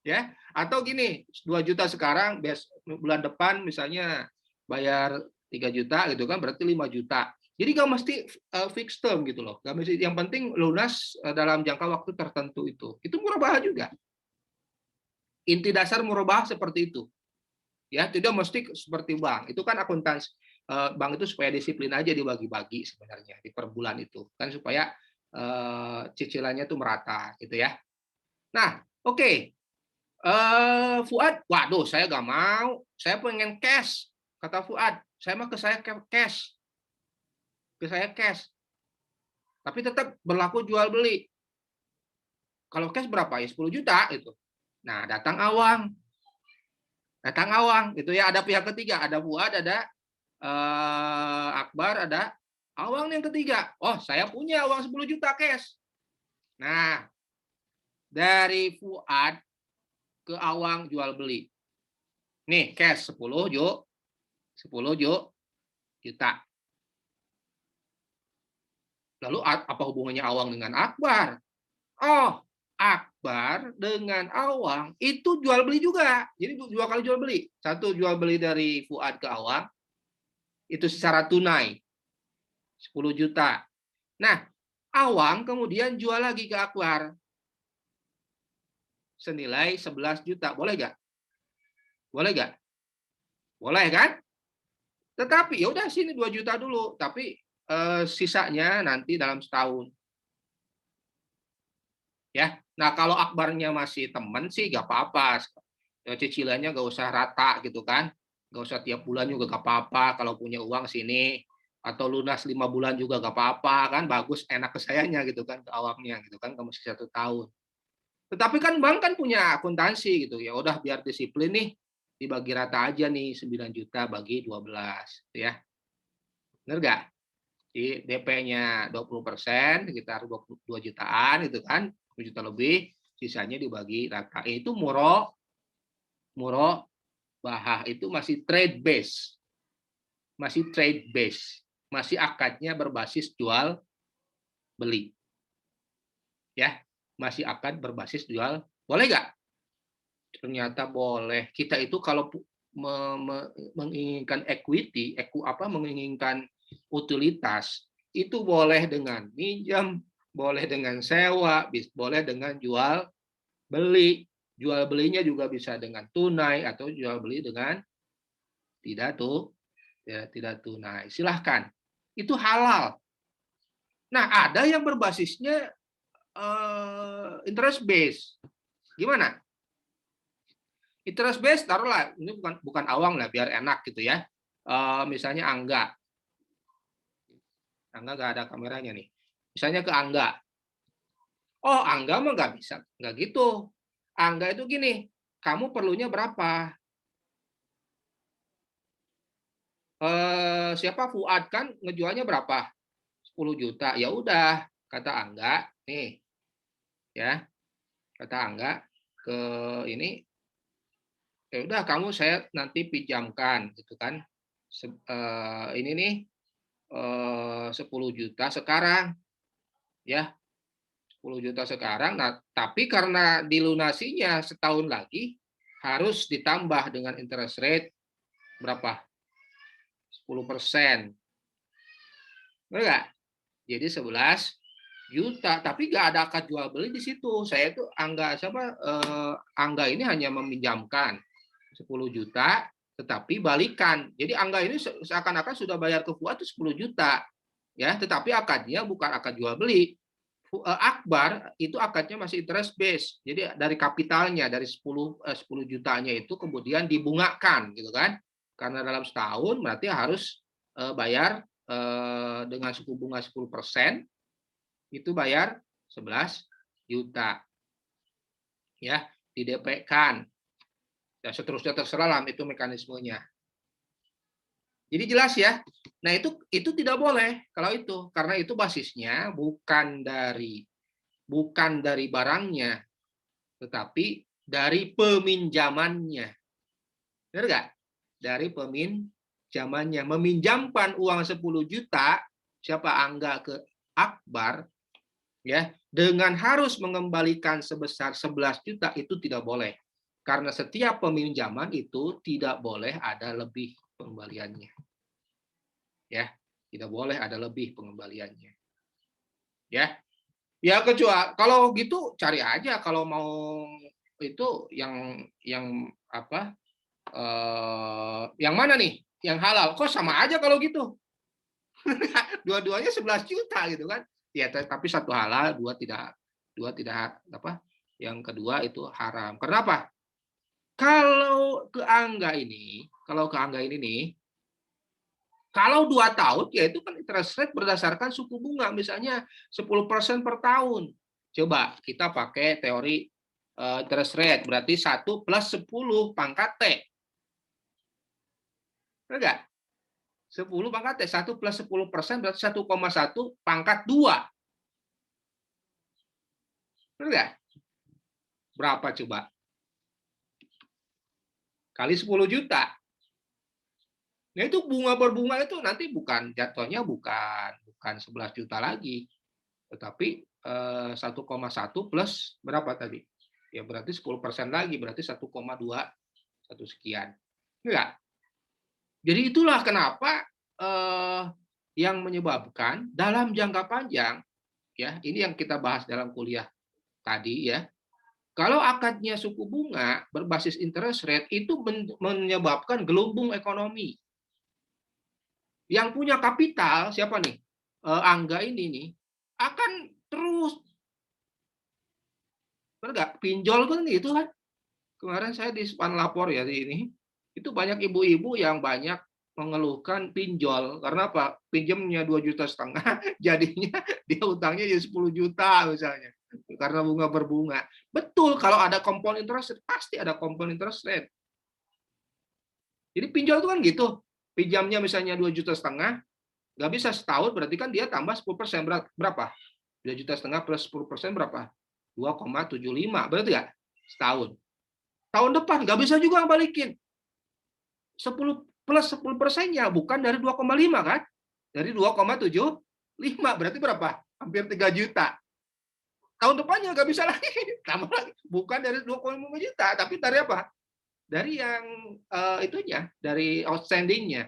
Ya, atau gini, 2 juta sekarang, bulan depan misalnya bayar 3 juta gitu kan, berarti 5 juta. Jadi nggak mesti fixed term gitu loh. Nggak mesti, yang penting lunas dalam jangka waktu tertentu itu. Itu murabahah juga. inti dasar murabahah seperti itu. Ya, tidak mesti seperti bank. Itu kan akuntansi bank itu supaya disiplin aja dibagi-bagi sebenarnya di per bulan itu. Kan supaya cicilannya tuh merata gitu ya. Nah, oke. Fuad, waduh saya nggak mau. Saya pengen cash. Kata Fuad, saya mah ke saya cash. Ke saya cash. Tapi tetap berlaku jual beli. Kalau cash berapa ya? 10 juta itu. Nah, datang Awang gitu ya, ada pihak ketiga, ada Fuad, ada Akbar, ada Awang yang ketiga. Oh, saya punya uang 10 juta cash. Nah, dari Fuad ke Awang jual beli. Nih, cash 10 juta. Lalu apa hubungannya Awang dengan Akbar? Oh, Akbar dengan Awang itu jual beli juga. Jadi 2 kali jual beli. Satu jual beli dari Fuad ke Awang, itu secara tunai 10 juta. Nah, Awang kemudian jual lagi ke Akbar senilai 11 juta. Boleh nggak? Boleh nggak? Boleh kan? Tetapi ya udah sini 2 juta dulu, tapi sisanya nanti dalam setahun. Ya. Nah, kalau Akbarnya masih teman sih nggak apa-apa. Cicilannya nggak usah rata gitu kan. Nggak usah tiap bulan juga nggak apa-apa. Kalau punya uang sini atau lunas 5 bulan juga nggak apa-apa kan. Bagus, enak ke sayanya gitu kan, ke Awangnya gitu kan. Kamu masih 1 tahun. Tetapi kan bank kan punya akuntansi gitu. Ya udah biar disiplin nih, dibagi rata aja nih 9 juta bagi 12 gitu ya. Benar nggak? Di DP-nya 20%, sekitar 22 jutaan gitu kan, 10 juta lebih, sisanya dibagi rata. Itu murabahah itu masih trade base. Masih trade base. Masih akadnya berbasis jual beli. Ya, masih akad berbasis jual. Boleh nggak? Ternyata boleh. Kita itu kalau menginginkan equity, menginginkan utilitas, itu boleh dengan minjam, boleh dengan sewa, boleh dengan jual beli. Jual belinya juga bisa dengan tunai atau jual beli dengan tidak tunai. Silahkan. Itu halal. Nah, ada yang berbasisnya interest base. Gimana? Interest base taruhlah ini bukan Awang lah biar enak gitu ya. Misalnya Angga nggak ada kameranya nih. Misalnya ke Angga. Oh, Angga mah nggak bisa, nggak gitu. Angga itu gini, kamu perlunya berapa? Siapa Fuad kan ngejualnya berapa? 10 juta. Ya udah, kata Angga, nih. Ya. Kata Angga ke ini, ya udah kamu saya nanti pinjamkan gitu kan. Ini nih 10 juta sekarang. Ya. 10 juta sekarang. Nah, tapi karena dilunasinya setahun lagi harus ditambah dengan interest rate berapa? 10%. Benar nggak? Jadi 11 juta, tapi nggak ada akad jual beli di situ. Saya itu Angga ini hanya meminjamkan 10 juta, tetapi balikan. Jadi Angga ini seakan-akan sudah bayar ke Fuad itu 10 juta, ya. Tetapi akadnya bukan akad jual beli. Akbar itu akadnya masih interest base. Jadi dari kapitalnya dari 10 jutanya itu kemudian dibungakan, gitu kan? Karena dalam setahun berarti harus bayar dengan suku bunga 10%. Itu bayar 11 juta. Ya, di DP-kan. Ya, seterusnya terserah lah itu mekanismenya. Jadi jelas ya. Nah, itu tidak boleh kalau itu karena itu basisnya bukan dari barangnya tetapi dari peminjamannya. Benar nggak? Dari peminjamannya. Meminjamkan uang 10 juta siapa Angga ke Akbar ya dengan harus mengembalikan sebesar 11 juta itu tidak boleh karena setiap peminjaman itu tidak boleh ada lebih pengembaliannya ya tidak boleh ada lebih pengembaliannya ya kecuali kalau gitu cari aja kalau mau itu yang apa? Yang mana nih? Yang halal. Kok sama aja kalau gitu? Dua-duanya 11 juta gitu kan. Ya, tapi satu halal, dua tidak apa? Yang kedua itu haram. Kenapa? Kalau ke angga ini nih, kalau 2 tahun, ya itu kan interest rate berdasarkan suku bunga, misalnya 10% per tahun. Coba kita pakai teori interest rate, berarti 1 plus 10 pangkat T. Benar nggak? 10 pangkat T, 1 plus 10% berarti 1,1 pangkat 2. Benar nggak? Berapa coba? Kali 10 juta. Nah itu bunga berbunga itu nanti jatuhnya bukan 11 juta lagi, tetapi 1,1 plus berapa tadi? Ya berarti 10% lagi, berarti 1,2 1 sekian. Enggak. Jadi itulah kenapa yang menyebabkan dalam jangka panjang, ya ini yang kita bahas dalam kuliah tadi ya. Kalau akadnya suku bunga berbasis interest rate itu menyebabkan gelembung ekonomi. Yang punya kapital siapa nih? Angga ini nih akan terus pinjol kan gitu kan. Kemarin saya di span lapor ya di ini itu banyak ibu-ibu yang banyak mengeluhkan pinjol karena apa? Pinjamnya 2,5 juta, jadinya dia utangnya jadi 10 juta misalnya. Karena bunga berbunga. Betul, kalau ada compound interest rate, pasti ada compound interest rate. Jadi pinjol itu kan gitu. Pinjamnya misalnya 2,5 juta, nggak bisa setahun, berarti kan dia tambah 10%. Berapa? 2,5 juta plus 10% berapa? 2,75. Berarti nggak? Setahun. Tahun depan nggak bisa juga balikin. 10 plus 10%-nya, bukan dari 2,5 kan? Dari 2,75. Berarti berapa? Hampir 3 juta. Tahun depannya nggak bisa lagi, tambah lagi. Bukan dari 2,5 juta, tapi dari apa? Dari yang itunya, dari outstanding-nya.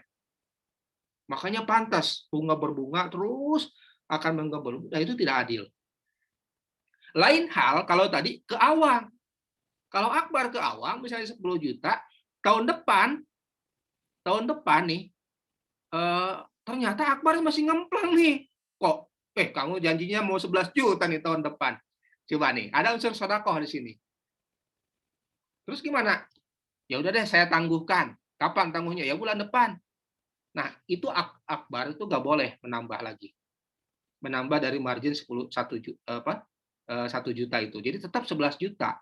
Makanya pantas bunga berbunga terus akan menggelembung. Nah itu tidak adil. Lain hal kalau tadi ke awang. Kalau akbar ke awang misalnya 10 juta, tahun depan nih ternyata akbar masih ngemplang nih. Kok kamu janjinya mau 11 juta nih tahun depan. Coba nih, ada unsur sedekah di sini. Terus gimana? Ya udah deh saya tangguhkan. Kapan tangguhnya? Ya bulan depan. Nah, itu akbar itu nggak boleh menambah lagi. Menambah dari margin 1 juta itu. Jadi tetap 11 juta.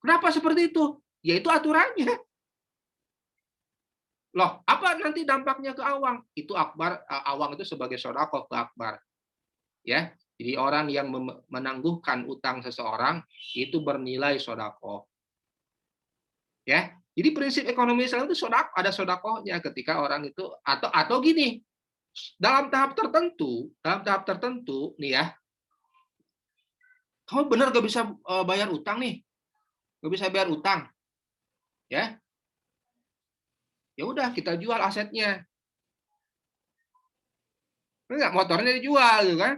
Kenapa seperti itu? Ya itu aturannya. Loh, apa nanti dampaknya ke awang? Itu akbar, awang itu sebagai sedekah ke akbar. Ya. Jadi orang yang menangguhkan utang seseorang itu bernilai sedekah. Ya. Jadi prinsip ekonomi Islam itu ada sedekahnya ketika orang itu atau gini. Dalam tahap tertentu nih ya. Kamu benar gak bisa bayar utang nih. Gak bisa bayar utang. Ya. Ya udah kita jual asetnya. Enggak, motornya dijual gitu kan.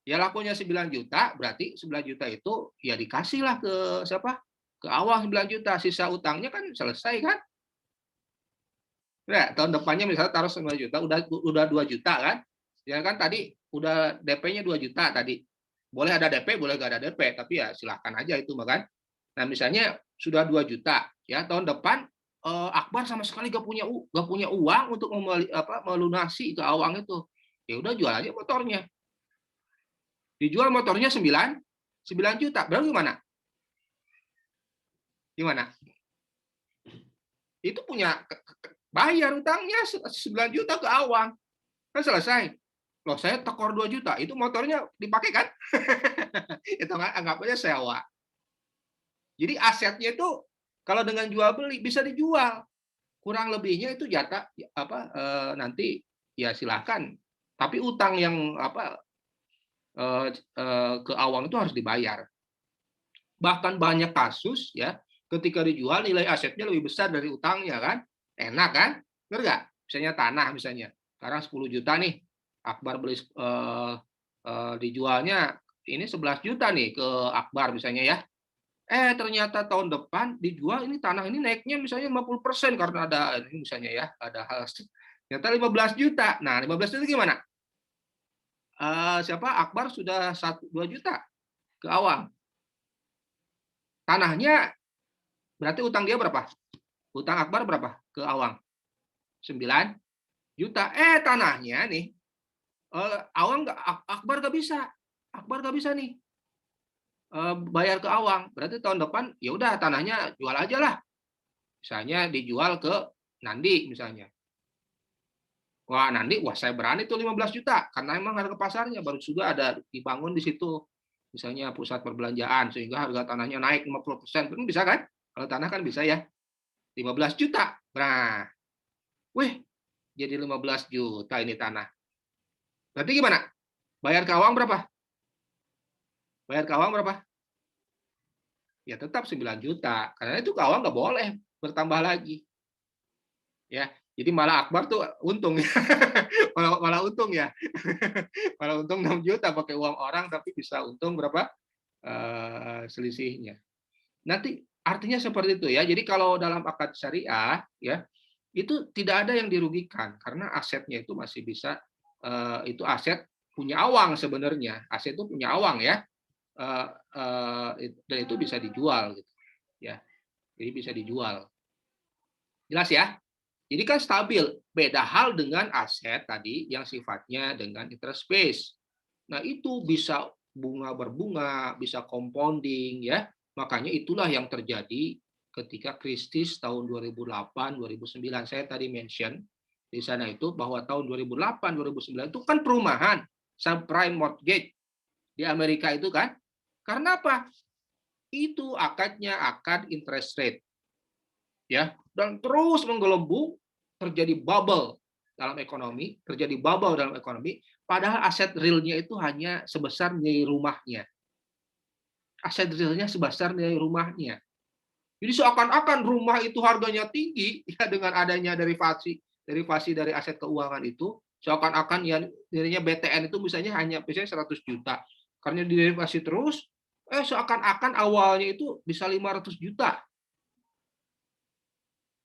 Ya lakunya 9 juta, berarti 9 juta itu ya dikasihlah ke siapa? Ke awang 9 juta, sisa utangnya kan selesai kan? Ya, tahun depannya misalnya taruh 9 juta, udah 2 juta kan? Ya kan tadi udah DP-nya 2 juta tadi. Boleh ada DP, boleh nggak ada DP, tapi ya silahkan aja itu kan. Nah, misalnya sudah 2 juta, ya tahun depan akbar sama sekali gak punya uang untuk melunasi ke awang itu. Ya udah jual aja motornya. Dijual motornya 9 juta. Berarti gimana? Gimana? Itu punya bayar utangnya 9 juta ke awang. Kan selesai. Loh, saya tekor 2 juta. Itu motornya dipakai kan? Itu anggap aja sewa. Jadi asetnya itu kalau dengan jual beli bisa dijual. Kurang lebihnya itu jatah nanti ya silakan. Tapi utang yang ke awang itu harus dibayar. Bahkan banyak kasus ya ketika dijual nilai asetnya lebih besar dari utangnya kan. Enak kan? Benar nggak? Misalnya tanah misalnya. Sekarang 10 juta nih. Akbar beli dijualnya ini 11 juta nih ke akbar misalnya ya. Ternyata tahun depan dijual ini tanah ini naiknya misalnya 50% karena ada ini misalnya ya, ada hal ternyata 15 juta. Nah, 15 juta gimana? Siapa? Akbar sudah 2 juta ke Awang. Tanahnya berarti utang dia berapa? Utang Akbar berapa ke Awang? 9 juta. Tanahnya nih Awang Akbar gak bisa. Akbar gak bisa nih bayar ke Awang. Berarti tahun depan ya udah tanahnya jual aja lah. Misalnya dijual ke Nandi misalnya. Wah, Nandi, saya berani tuh 15 juta karena emang harga pasarnya baru juga ada dibangun di situ. Misalnya pusat perbelanjaan sehingga harga tanahnya naik 50%. Itu bisa kan? Kalau tanah kan bisa ya. 15 juta. Nah, jadi 15 juta ini tanah. Berarti gimana? Bayar ke Awang berapa? Bayar ke Awang berapa? Ya tetap 9 juta. Karena itu ke Awang nggak boleh bertambah lagi. Ya, jadi malah Akbar tuh untung ya. malah untung ya. Malah untung 6 juta pakai uang orang tapi bisa untung berapa? Selisihnya. Nanti artinya seperti itu ya. Jadi kalau dalam akad syariah ya, itu tidak ada yang dirugikan karena asetnya itu masih bisa itu aset punya Awang sebenarnya. Aset itu punya Awang ya. Dan itu bisa dijual gitu. Ya. Jadi bisa dijual. Jelas ya? Jadi kan stabil. Beda hal dengan aset tadi yang sifatnya dengan interest base. Nah, itu bisa bunga berbunga, bisa compounding ya. Makanya itulah yang terjadi ketika krisis tahun 2008-2009. Saya tadi mention di sana itu bahwa tahun 2008-2009 itu kan perumahan subprime mortgage di Amerika itu kan. Karena apa? Itu akadnya akad interest rate. Ya, dan terus menggelembung, terjadi bubble dalam ekonomi, padahal aset realnya itu hanya sebesar nilai rumahnya. Aset realnya sebesar nilai rumahnya. Jadi seakan-akan rumah itu harganya tinggi ya dengan adanya derivasi dari aset keuangan itu, seakan-akan ya nilainya BTN itu misalnya 100 juta. Karena diderivasi terus, seakan-akan awalnya itu bisa 500 juta.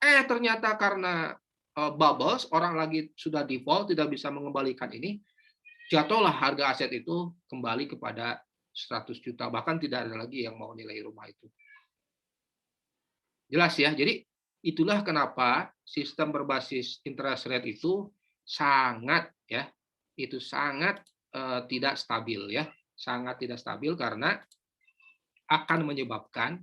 Ternyata karena bubbles, orang lagi sudah default, tidak bisa mengembalikan ini, jatuhlah harga aset itu kembali kepada 100 juta. Bahkan tidak ada lagi yang mau nilai rumah itu. Jelas ya? Jadi itulah kenapa sistem berbasis interest rate itu sangat tidak stabil ya. Sangat tidak stabil karena akan menyebabkan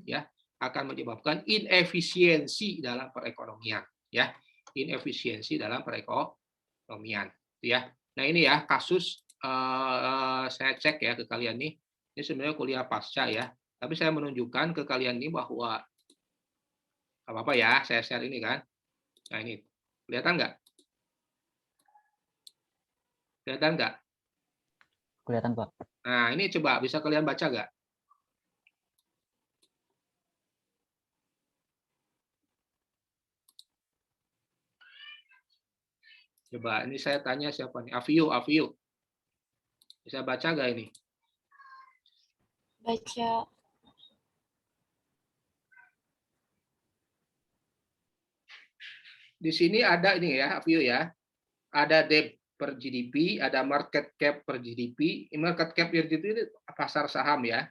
inefisiensi dalam perekonomian ya, inefisiensi dalam perekonomian ya. Nah, ini ya kasus saya cek ya ke kalian nih. Ini sebenarnya kuliah pasca ya, tapi saya menunjukkan ke kalian nih bahwa apa ya, saya share ini kan. Nah, ini kelihatan nggak? Kelihatan nggak?
Kelihatan, Pak.
Nah, ini coba bisa kalian baca nggak? Coba, ini saya tanya siapa nih? Afio. Bisa baca nggak ini?
Baca.
Di sini ada ini ya, Afio ya. Ada debt per GDP, ada market cap per GDP. Market cap per GDP itu pasar saham ya.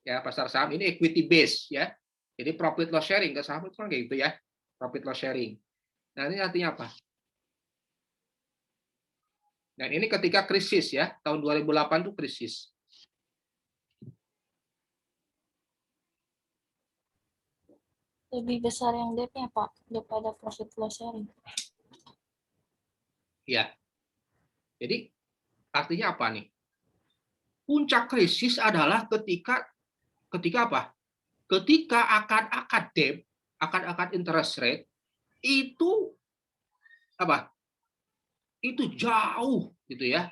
Ya, pasar saham ini equity base ya. Jadi profit loss sharing ke saham itu kan kayak gitu ya. Profit loss sharing. Nah, ini artinya apa? Dan ini ketika krisis ya, tahun 2008 itu krisis.
Lebih besar yang debt-nya, Pak, daripada profit loss sharing.
Ya. Jadi artinya apa nih? Puncak krisis adalah ketika apa? Ketika akad-akad debt, akad-akad interest rate itu apa? Itu jauh gitu ya,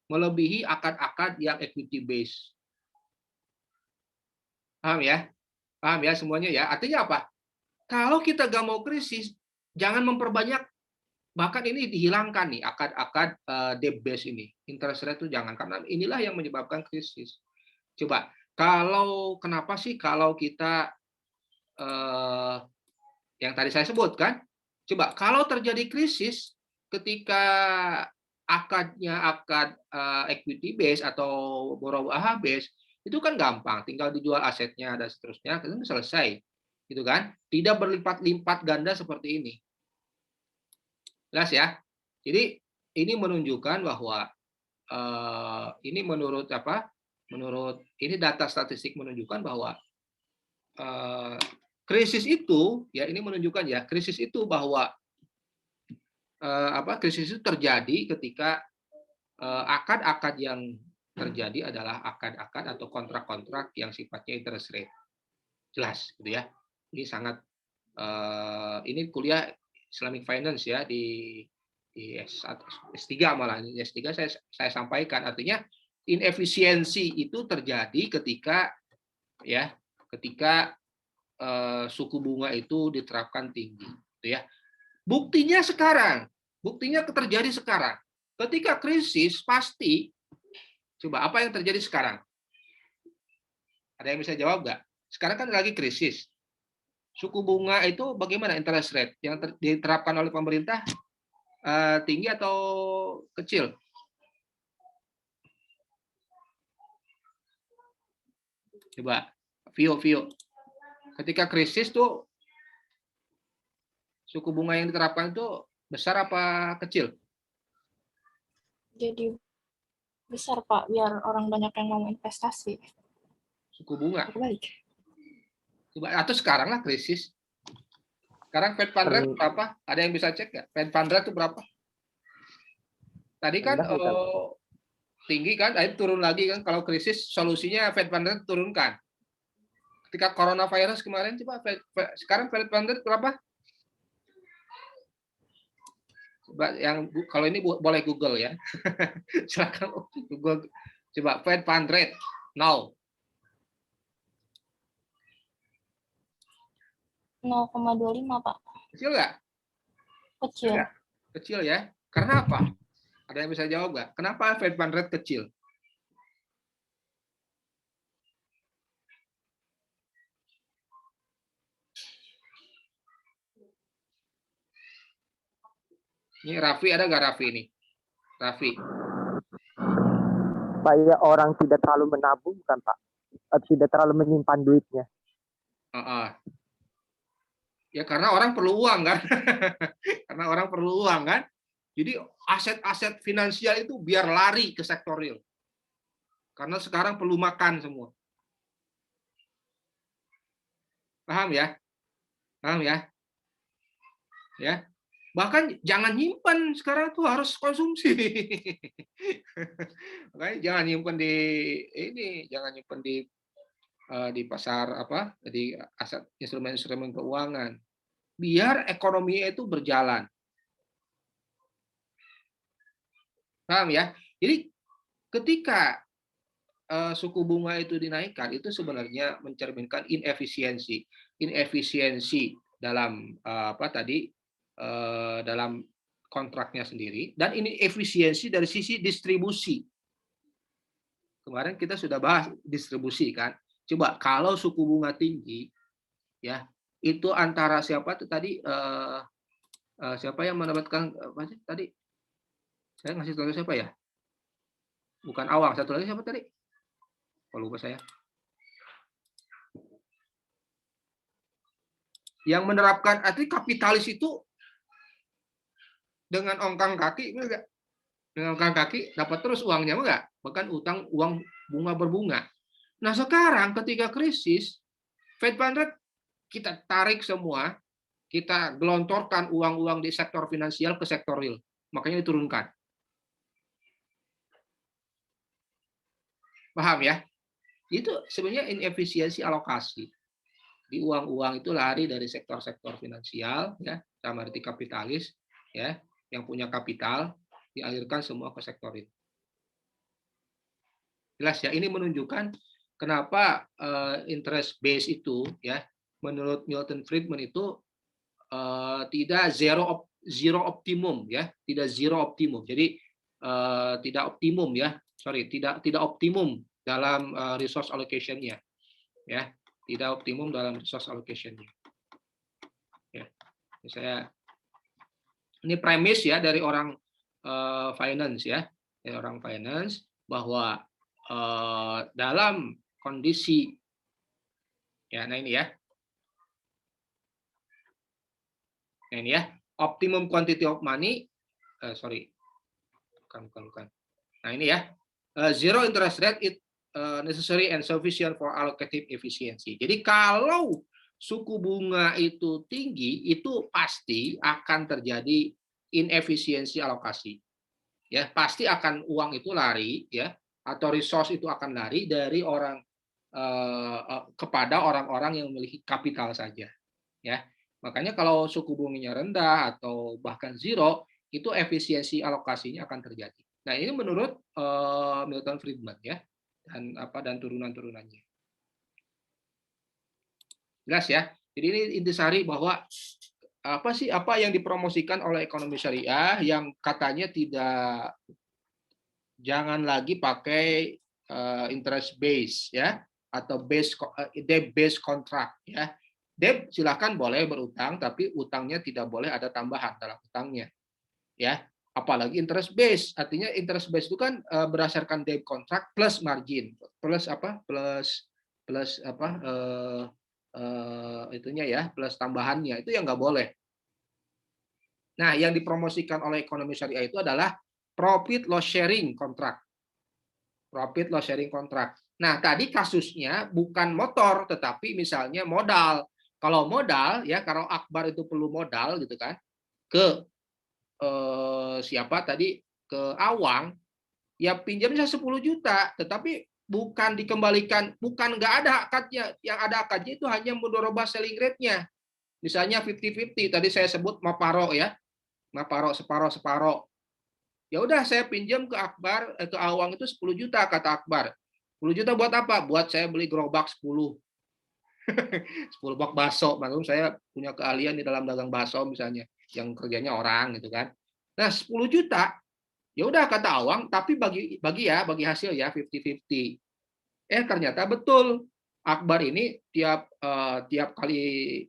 melebihi akad-akad yang equity base. Paham ya? Paham ya semuanya ya? Artinya apa? Kalau kita gak mau krisis, jangan memperbanyak, bahkan ini dihilangkan nih akad-akad debt base ini. Interest rate itu jangan, karena inilah yang menyebabkan krisis. Coba, kenapa sih kalau kita yang tadi saya sebutkan, coba kalau terjadi krisis ketika akad equity base atau borrow AH base itu kan gampang, tinggal dijual asetnya dan seterusnya, itu selesai, gitu kan? Tidak berlipat-lipat ganda seperti ini. Jelas ya? Jadi ini menunjukkan bahwa ini menurut ini data statistik menunjukkan bahwa krisis itu ya ini menunjukkan ya krisis itu bahwa krisis itu terjadi ketika akad-akad yang terjadi adalah akad-akad atau kontrak-kontrak yang sifatnya interest rate. Jelas gitu ya. Ini sangat ini kuliah Islamic Finance ya di S3 malah. Di S3 saya sampaikan, artinya inefisiensi itu terjadi ketika suku bunga itu diterapkan tinggi, gitu ya. Buktinya terjadi sekarang. Ketika krisis pasti, coba apa yang terjadi sekarang? Ada yang bisa jawab nggak? Sekarang kan lagi krisis. Suku bunga itu bagaimana interest rate yang diterapkan oleh pemerintah? Tinggi atau kecil? Coba, Vio. Ketika krisis tuh suku bunga yang diterapkan itu besar apa kecil?
Jadi besar Pak, biar orang banyak yang mau investasi.
Suku bunga.
Baik.
Coba, atau sekarang lah krisis. Sekarang Fed Fund Rate berapa? Ada yang bisa cek nggak? Fed Fund Rate itu berapa? Tadi kan tinggi kan, akhirnya turun lagi kan. Kalau krisis solusinya Fed Fund Rate turunkan. Ketika coronavirus kemarin, coba sekarang Fed Fund Rate berapa? Coba kalau ini boleh Google ya. Silakan Google. Coba Fed Fund Rate now.
0,25 Pak.
Kecil nggak?
Kecil.
Kecil ya. Karena apa? Ada yang bisa jawab nggak? Kenapa Fed Fund Rate kecil? Ini Raffi, ada nggak Raffi ini? Raffi.
Supaya orang tidak terlalu menabung kan Pak? Tidak terlalu menyimpan duitnya.
Ya karena orang perlu uang kan. Karena orang perlu uang kan. Jadi aset-aset finansial itu biar lari ke sektor real. Karena sekarang perlu makan semua. Paham ya? Paham ya? Ya. Bahkan jangan nyimpan, sekarang tuh harus konsumsi. Makanya jangan nyimpan di pasar di aset instrumen-instrumen keuangan. Biar ekonominya itu berjalan. Paham ya? Jadi ketika suku bunga itu dinaikkan, itu sebenarnya mencerminkan inefisiensi dalam dalam kontraknya sendiri, dan ini efisiensi dari sisi distribusi. Kemarin kita sudah bahas distribusi kan. Coba kalau suku bunga tinggi, ya itu antara siapa tuh tadi? Siapa yang mendapatkan tadi? Saya ngasih tahu siapa ya? Bukan Awang, satu lagi siapa tadi? Kalau lupa saya. Yang menerapkan arti kapitalis itu dengan ongkang kaki, enggak? Dengan ongkang kaki dapat terus uangnya enggak? Bahkan uang bunga berbunga. Nah sekarang ketika krisis, Fed Fund Rate kita tarik semua, kita gelontorkan uang-uang di sektor finansial ke sektor real, makanya diturunkan. Paham ya? Itu sebenarnya inefisiensi alokasi. Di uang-uang itu lari dari sektor-sektor finansial, ya, sama arti kapitalis, ya, yang punya kapital dialirkan semua ke sektor itu. Jelas ya, ini menunjukkan kenapa interest base itu, ya, menurut Milton Friedman itu tidak zero optimum, ya, tidak zero optimum. Jadi tidak optimum, ya, tidak optimum dalam resource allocation-nya, ya, tidak optimum dalam resource allocation-nya. Ya, ini premis ya dari orang finance ya, dari orang finance bahwa dalam kondisi ya, nah ini ya, optimum quantity of money, bukan. Nah ini ya, zero interest rate is necessary and sufficient for allocative efficiency. Jadi kalau suku bunga itu tinggi, itu pasti akan terjadi inefisiensi alokasi. Ya, pasti akan uang itu lari ya, atau resource itu akan lari dari orang kepada orang-orang yang memiliki kapital saja. Ya. Makanya kalau suku bunganya rendah atau bahkan zero, itu efisiensi alokasinya akan terjadi. Nah, ini menurut Milton Friedman ya, dan turunan-turunannya. Jelas ya. Jadi ini intisari bahwa apa yang dipromosikan oleh ekonomi syariah yang katanya jangan lagi pakai interest base ya, atau debt based contract ya. Debt silakan boleh berutang, tapi utangnya tidak boleh ada tambahan dalam utangnya ya. Apalagi interest base, artinya interest base itu kan berdasarkan debt contract plus margin, plus itunya ya, plus tambahannya, itu yang nggak boleh. Nah, yang dipromosikan oleh ekonomi syariah itu adalah profit loss sharing contract. Profit loss sharing contract. Nah, tadi kasusnya bukan motor, tetapi misalnya modal. Kalau modal ya, kalau Akbar itu perlu modal gitu kan, ke siapa tadi, ke Awang, ya pinjamnya 10 juta, tetapi bukan dikembalikan, bukan nggak ada akadnya. Yang ada akadnya itu hanya mudharabah selling rate-nya. Misalnya 50-50, tadi saya sebut maparo ya. Maparo separoh. Ya udah saya pinjam ke Akbar, ke Awang itu 10 juta kata Akbar. 10 juta buat apa? Buat saya beli gerobak 10. 10 bak bakso. Maklum saya punya keahlian di dalam dagang bakso misalnya, yang kerjanya orang gitu kan. Nah, 10 juta. Ya udah kata Awang, tapi bagi hasil ya 50-50. Ternyata betul. Akbar ini tiap kali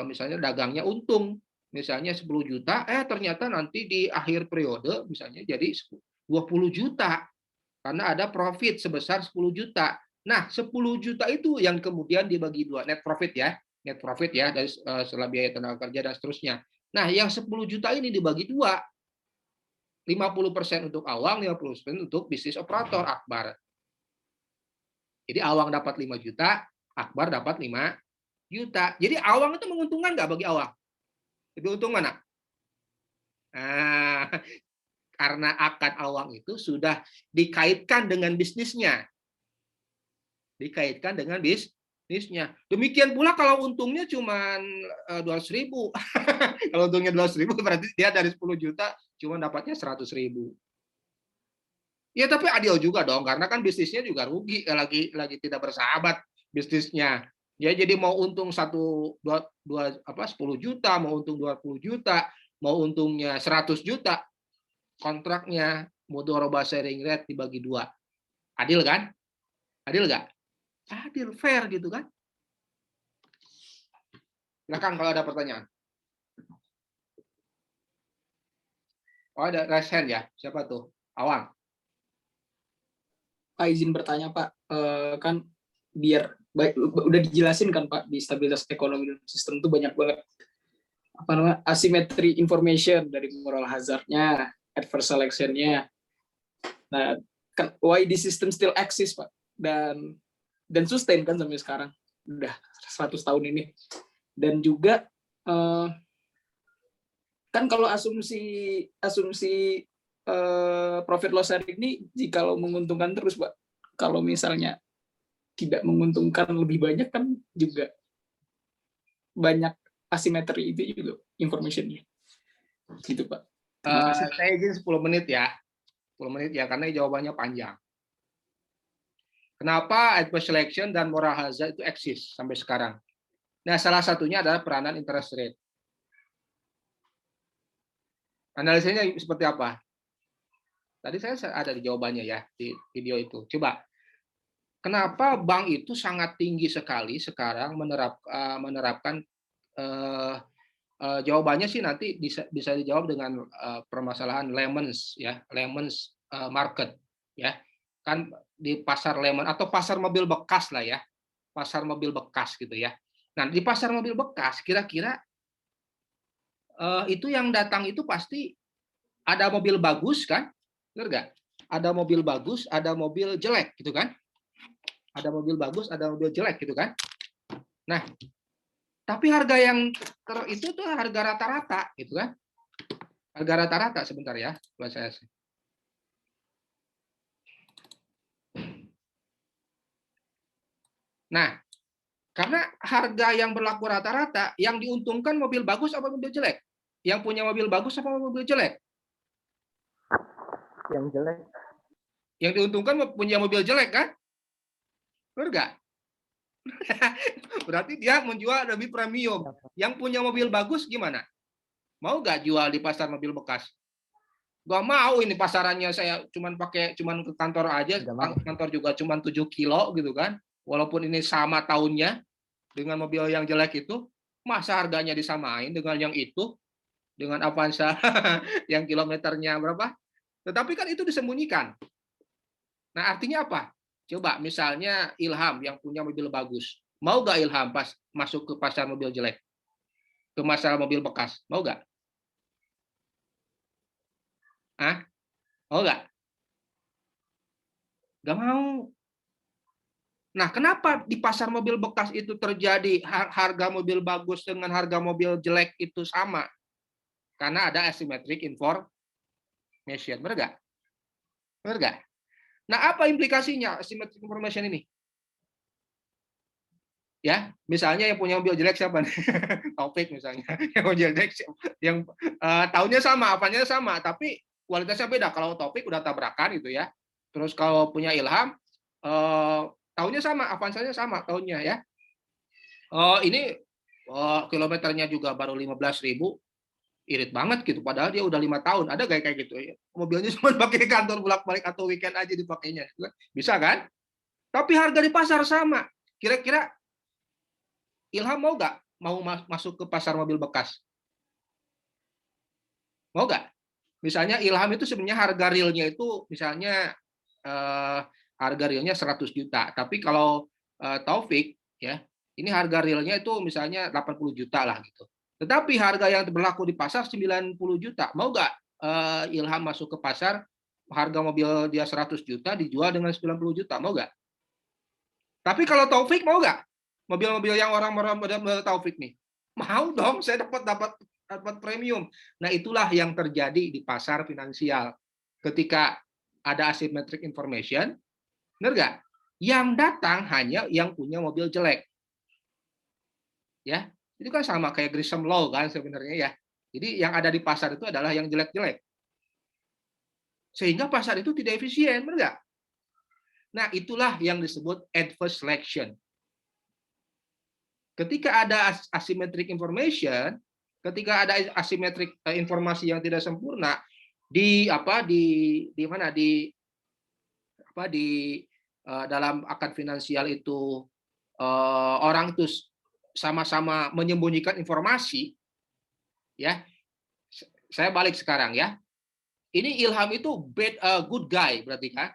misalnya dagangnya untung, misalnya 10 juta, ternyata nanti di akhir periode misalnya jadi 20 juta karena ada profit sebesar 10 juta. Nah, 10 juta itu yang kemudian dibagi dua, net profit ya dari setelah biaya tenaga kerja dan seterusnya. Nah, yang 10 juta ini dibagi dua, 50% untuk Awang, 50% untuk bisnis operator Akbar. Jadi Awang dapat 5 juta, Akbar dapat 5 juta. Jadi Awang itu menguntungkan nggak bagi Awang? Lebih untung mana? Nah, karena akad Awang itu sudah dikaitkan dengan bisnisnya. Demikian pula kalau untungnya cuma 200.000. Kalau untungnya 200.000 berarti dia dari 10 juta cuma dapatnya 100.000. Ya tapi adil juga dong, karena kan bisnisnya juga rugi, lagi tidak bersahabat bisnisnya. Ya jadi mau untung 10 juta, mau untung 20 juta, mau untungnya 100 juta, kontraknya mudharabah sharing rate dibagi dua. Adil kan? Adil nggak? Adil, fair gitu kan? Silakan kalau ada pertanyaan. Oh, ada raise hand ya? Siapa tuh? Awang.
Pak, izin bertanya Pak, kan biar udah dijelasin kan Pak, di stabilitas ekonomi dan sistem itu banyak banget asymmetry information, dari moral hazard-nya, adverse selection-nya. Nah, kan why the system still exists Pak, dan sustain kan sampai sekarang udah 100 tahun ini. Dan juga kan kalau asumsi profit loss sharing ini jika menguntungkan terus Pak, kalau misalnya tidak menguntungkan lebih banyak kan juga banyak asimetri itu juga informationnya gitu Pak.
Saya izin 10 menit ya, karena jawabannya panjang. Kenapa adverse selection dan moral hazard itu eksis sampai sekarang? Nah, salah satunya adalah peranan interest rate. Analisanya seperti apa? Tadi saya ada di jawabannya ya, di video itu. Coba. kenapa bank itu sangat tinggi sekali sekarang menerapkan jawabannya sih nanti bisa dijawab dengan permasalahan Lehman's ya, Lehman's market ya. Kan di pasar Lehman atau pasar mobil bekas lah ya. Pasar mobil bekas gitu ya. Nah, di pasar mobil bekas kira-kira itu yang datang itu pasti ada mobil bagus kan? Benar nggak? Ada mobil bagus, ada mobil jelek gitu kan? Ada mobil bagus, ada mobil jelek gitu kan? Nah, tapi harga yang itu tuh harga rata-rata gitu kan? Harga rata-rata sebentar ya, buat saya. Nah, karena harga yang berlaku rata-rata, yang diuntungkan mobil bagus apa mobil jelek? Yang punya mobil bagus apa mobil jelek?
Yang jelek.
Yang diuntungkan punya mobil jelek kan? Benar nggak? Berarti dia menjual lebih premium. Yang punya mobil bagus gimana? Mau nggak jual di pasar mobil bekas? Gak mau, ini pasarannya saya cuman ke kantor aja, kantor juga cuman 7 kilo gitu kan. Walaupun ini sama tahunnya dengan mobil yang jelek itu, masa harganya disamain dengan yang itu, dengan Avanza yang kilometernya berapa? Tetapi kan itu disembunyikan. Nah, artinya apa? Coba misalnya Ilham yang punya mobil bagus. Mau nggak Ilham pas masuk ke pasar mobil jelek? Ke pasar mobil bekas? Mau nggak? Ah? Mau nggak? Nggak mau. Nah, kenapa di pasar mobil bekas itu terjadi harga mobil bagus dengan harga mobil jelek itu sama? Karena ada asymmetric information. Benar nggak? Benar nggak? Nah, apa implikasinya asymmetric information ini? Ya, misalnya yang punya mobil jelek siapa nih? Taufik misalnya. Yang mobil jelek yang tahunnya sama, apanya sama, tapi kualitasnya beda. Kalau Taufik udah tabrakan gitu ya. Terus kalau punya Ilham tahunnya sama, Avanza-nya sama tahunnya ya. Ini kilometernya juga baru 15.000, irit banget gitu. Padahal dia udah 5 tahun. Ada kayak gitu ya. Mobilnya cuma pakai kantor bolak-balik atau weekend aja dipakainya. Bisa kan? Tapi harga di pasar sama. Kira-kira Ilham mau nggak mau masuk ke pasar mobil bekas? Mau nggak? Misalnya Ilham itu sebenarnya harga realnya itu misalnya harga realnya 100 juta. Tapi kalau Taufik ya, ini harga realnya itu misalnya 80 juta lah gitu. Tetapi harga yang berlaku di pasar 90 juta. Mau nggak Ilham masuk ke pasar, harga mobil dia 100 juta dijual dengan 90 juta? Mau nggak? Tapi kalau Taufik mau nggak? Mobil-mobil yang orang-orang Taufik nih. Mau dong, saya dapat premium. Nah, itulah yang terjadi di pasar finansial. Ketika ada asymmetric information, benar nggak? Yang datang hanya yang punya mobil jelek. Ya, itu kan sama kayak Grisham Law kan sebenarnya ya. Jadi yang ada di pasar itu adalah yang jelek-jelek. Sehingga pasar itu tidak efisien, benar nggak? Nah, itulah yang disebut adverse selection. Ketika ada asymmetric information, ketika ada asymmetric informasi yang tidak sempurna di dalam akad finansial itu orang itu sama-sama menyembunyikan informasi, ya. Saya balik sekarang ya. Ini Ilham itu good guy berarti kan?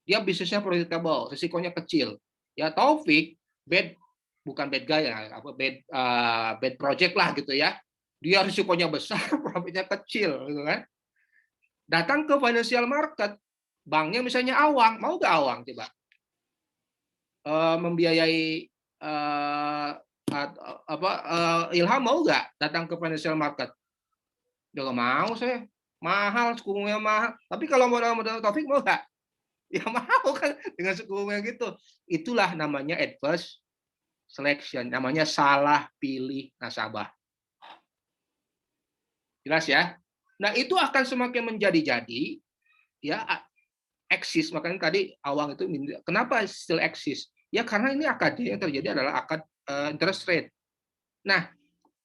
Dia bisnisnya profitable, risikonya kecil. Ya Taufik bukan bad guy ya, bad project lah gitu ya. Dia risikonya besar, profitnya kecil gitu kan. Datang ke financial market, banknya misalnya Awang, mau nggak Awang coba membiayai Ilham, mau nggak datang ke financial market? Dia nggak mau, saya mahal, suku bunganya mahal. Tapi kalau modal Taufik mau nggak? Ya mau kan dengan suku bunga gitu. Itulah namanya adverse selection, namanya salah pilih nasabah. Jelas ya? Nah, itu akan semakin menjadi-jadi ya, eksis. Makanya tadi Awang itu kenapa still eksis? Ya karena ini akad yang terjadi adalah akad interest rate. Nah,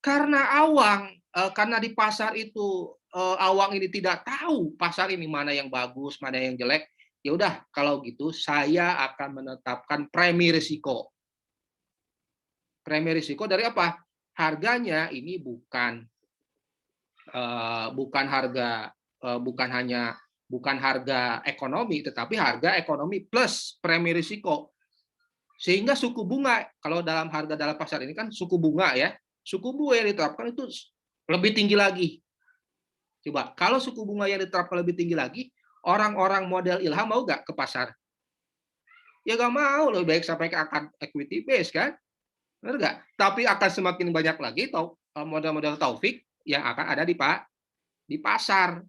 karena Awang karena di pasar itu Awang ini tidak tahu pasar ini mana yang bagus, mana yang jelek, ya udah kalau gitu saya akan menetapkan premi risiko. Premi risiko dari apa? Harganya ini bukan bukan harga ekonomi, tetapi harga ekonomi plus premi risiko. Sehingga suku bunga, kalau dalam harga dalam pasar ini kan suku bunga ya, suku bunga yang diterapkan itu lebih tinggi lagi. Coba, kalau suku bunga yang diterapkan lebih tinggi lagi, orang-orang model Ilham mau nggak ke pasar? Ya nggak mau, lebih baik sampai ke akad equity base kan? Benar nggak? Tapi akan semakin banyak lagi model-model Taufik yang akan ada di pasar.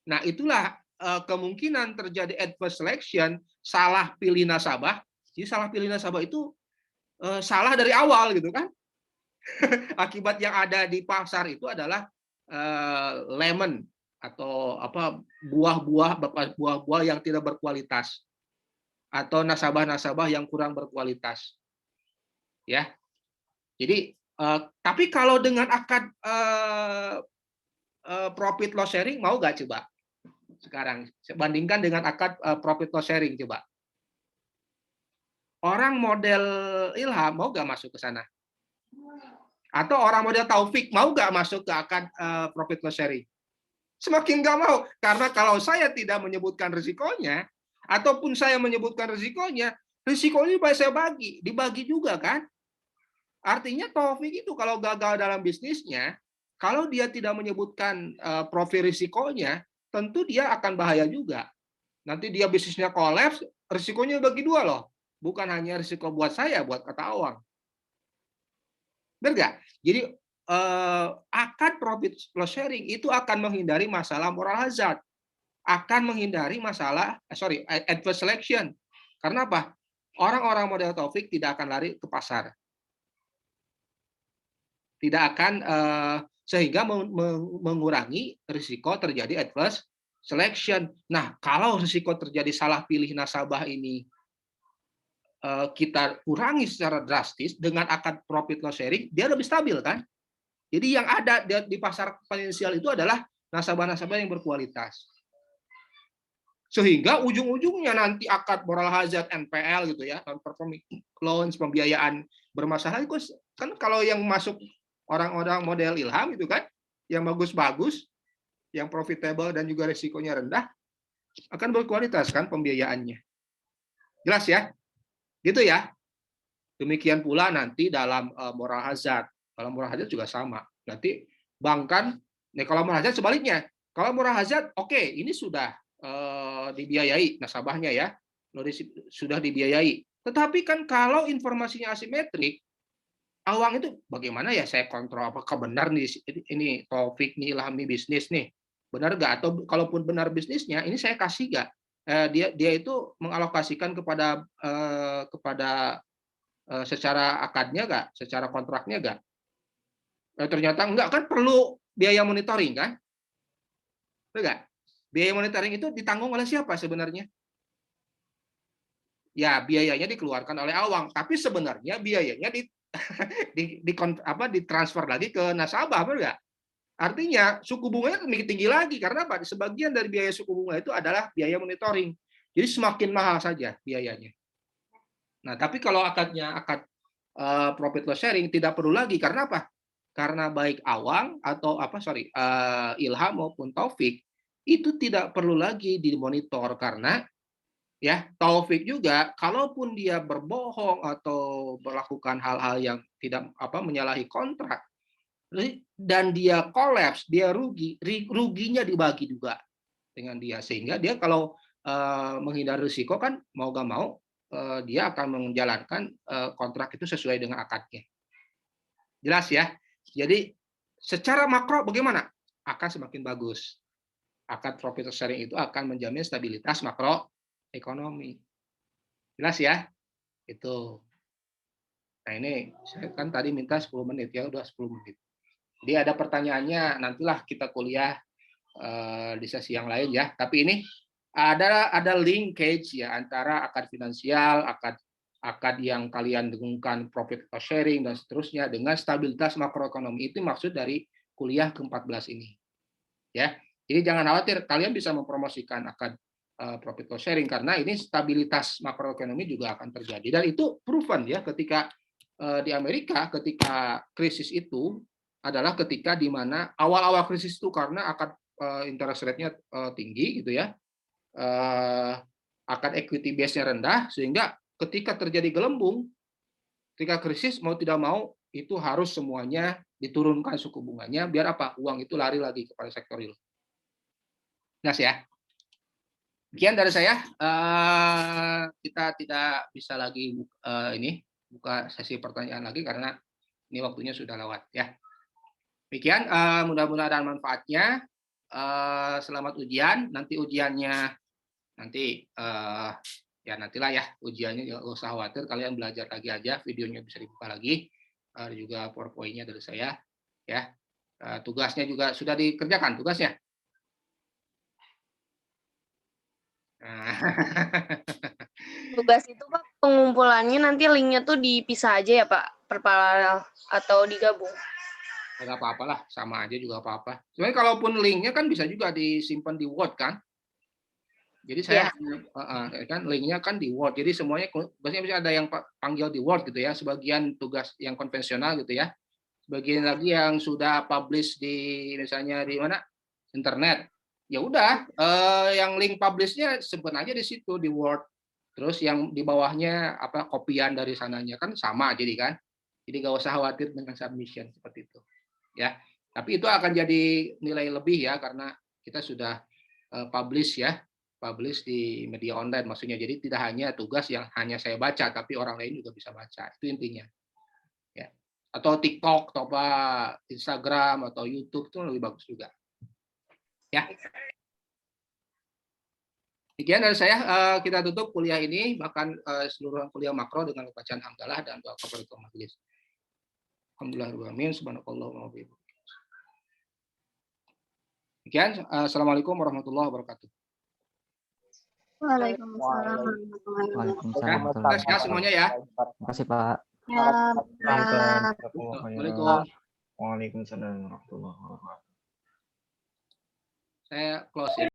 Nah, itulah kemungkinan terjadi adverse selection, salah pilih nasabah. Jadi salah pilih nasabah itu salah dari awal gitu kan. Akibat yang ada di pasar itu adalah lemon atau buah-buah yang tidak berkualitas atau nasabah-nasabah yang kurang berkualitas. Ya. Jadi tapi kalau dengan akad profit loss sharing mau nggak coba? Sekarang bandingkan dengan akad profit loss sharing coba. Orang model Ilham mau nggak masuk ke sana? Atau orang model Taufik mau nggak masuk ke akad profit loss sharing? Semakin nggak mau, karena kalau saya tidak menyebutkan risikonya, ataupun saya menyebutkan risikonya saya dibagi juga kan? Artinya Taufik itu kalau gagal dalam bisnisnya, kalau dia tidak menyebutkan profil risikonya, tentu dia akan bahaya juga. Nanti dia bisnisnya kolaps, risikonya bagi dua loh. Bukan hanya risiko buat saya, buat kata Awang. Benar nggak? Jadi akad profit loss sharing itu akan menghindari masalah moral hazard, akan menghindari masalah adverse selection. Karena apa? Orang-orang model Taufik tidak akan lari ke pasar, tidak akan sehingga mengurangi risiko terjadi adverse selection. Nah, kalau risiko terjadi salah pilih nasabah ini kita kurangi secara drastis dengan akad profit loss sharing, dia lebih stabil kan? Jadi yang ada di pasar finansial itu adalah nasabah-nasabah yang berkualitas. Sehingga ujung-ujungnya nanti akad moral hazard NPL gitu ya, non-performing loans, pembiayaan bermasalah itu kan kalau yang masuk orang-orang model Ilham itu kan, yang bagus-bagus, yang profitable dan juga risikonya rendah, akan berkualitas kan pembiayaannya. Jelas ya? Gitu ya. Demikian pula nanti dalam moral hazard. Kalau moral hazard juga sama. Nanti bank kan, kalau moral hazard sebaliknya. Kalau moral hazard, oke, ini sudah dibiayai nasabahnya ya. Sudah dibiayai. Tetapi kan kalau informasinya asimetrik, Awang itu bagaimana ya saya kontrol apakah benar nih ini Taufik nih Ilham nih bisnis nih. Benar nggak? Atau kalaupun benar bisnisnya, ini saya kasih nggak? Dia itu mengalokasikan kepada secara akadnya nggak, secara kontraknya nggak? Ternyata enggak, kan perlu biaya monitoring kan? Enggak? Biaya monitoring itu ditanggung oleh siapa sebenarnya? Ya, biayanya dikeluarkan oleh Awang, tapi sebenarnya biayanya ditransfer lagi ke nasabah, benar nggak? Artinya suku bunganya lebih tinggi lagi karena apa? Sebagian dari biaya suku bunga itu adalah biaya monitoring. Jadi semakin mahal saja biayanya. Nah, tapi kalau akad profit loss sharing tidak perlu lagi karena apa? Karena baik Awang atau Ilham maupun Taufik itu tidak perlu lagi dimonitor karena ya Taufik juga kalaupun dia berbohong atau melakukan hal-hal yang tidak menyalahi kontrak dan dia kolaps, dia ruginya dibagi juga dengan dia sehingga dia kalau menghindari risiko kan mau gak mau dia akan menjalankan kontrak itu sesuai dengan akadnya. Jelas ya? Jadi secara makro bagaimana? Akan semakin bagus. Akad profit sharing itu akan menjamin stabilitas makroekonomi. Jelas ya? Itu. Nah ini saya kan tadi minta 10 menit ya, udah 10 menit. Jadi ada pertanyaannya nantilah kita kuliah di sesi yang lain ya. Tapi ini ada linkage ya antara akad finansial, akad yang kalian dengungkan profit sharing dan seterusnya dengan stabilitas makroekonomi. Itu maksud dari kuliah ke-14 ini. Ya. Jadi jangan khawatir, kalian bisa mempromosikan akad profit loss sharing, karena ini stabilitas makroekonomi juga akan terjadi. Dan itu proven ya, ketika di Amerika ketika krisis itu adalah ketika di mana awal-awal krisis itu karena akan interest rate-nya tinggi gitu ya, akan equity base-nya rendah, sehingga ketika terjadi gelembung, ketika krisis mau tidak mau itu harus semuanya diturunkan suku bunganya, biar apa? Uang itu lari lagi kepada sektor real. Jelas ya. Sekian dari saya. Kita tidak bisa lagi buka sesi pertanyaan lagi karena ini waktunya sudah lewat ya. Demikian, mudah-mudahan ada manfaatnya. Selamat ujian. Nanti ujiannya ya nantilah ya ujiannya, nggak usah khawatir, kalian belajar lagi aja, videonya bisa dibuka lagi, juga PowerPoint-nya dari saya ya. Tugasnya juga sudah dikerjakan tugasnya.
Tugas itu Pak, pengumpulannya nanti linknya tuh dipisah aja ya Pak, per paralel atau digabung?
Nggak apa-apa lah, sama aja juga apa-apa. Sebenarnya kalaupun linknya kan bisa juga disimpan di Word kan. Jadi saya kan linknya kan di Word. Jadi semuanya biasanya bisa ada yang panggil di Word gitu ya. Sebagian tugas yang konvensional gitu ya. Sebagian lagi yang sudah publish di misalnya di mana internet. Ya udah, yang link publish-nya simpan aja di situ di Word. Terus yang di bawahnya kopian dari sananya kan sama jadi kan. Jadi nggak usah khawatir dengan submission seperti itu. Ya, tapi itu akan jadi nilai lebih ya karena kita sudah publish di media online maksudnya. Jadi tidak hanya tugas yang hanya saya baca, tapi orang lain juga bisa baca. Itu intinya. Ya. Atau TikTok atau Instagram atau YouTube itu lebih bagus juga. Ya. Sekian dari saya, kita tutup kuliah ini, bahkan seluruh kuliah makro dengan bacaan hamdalah dan doa kafaratul majelis. Alhamdulillahirrahmanirrahim. Subhanakallahumma wa bihamdika. Sekian, assalamualaikum warahmatullahi wabarakatuh.
Waalaikumsalam warahmatullahi wabarakatuh.
Waalaikumsalam.
Ya, semuanya ya.
Terima kasih, Pak.
Ya,
Waalaikumsalam.
Waalaikumsalam warahmatullahi wabarakatuh.
Saya close ya.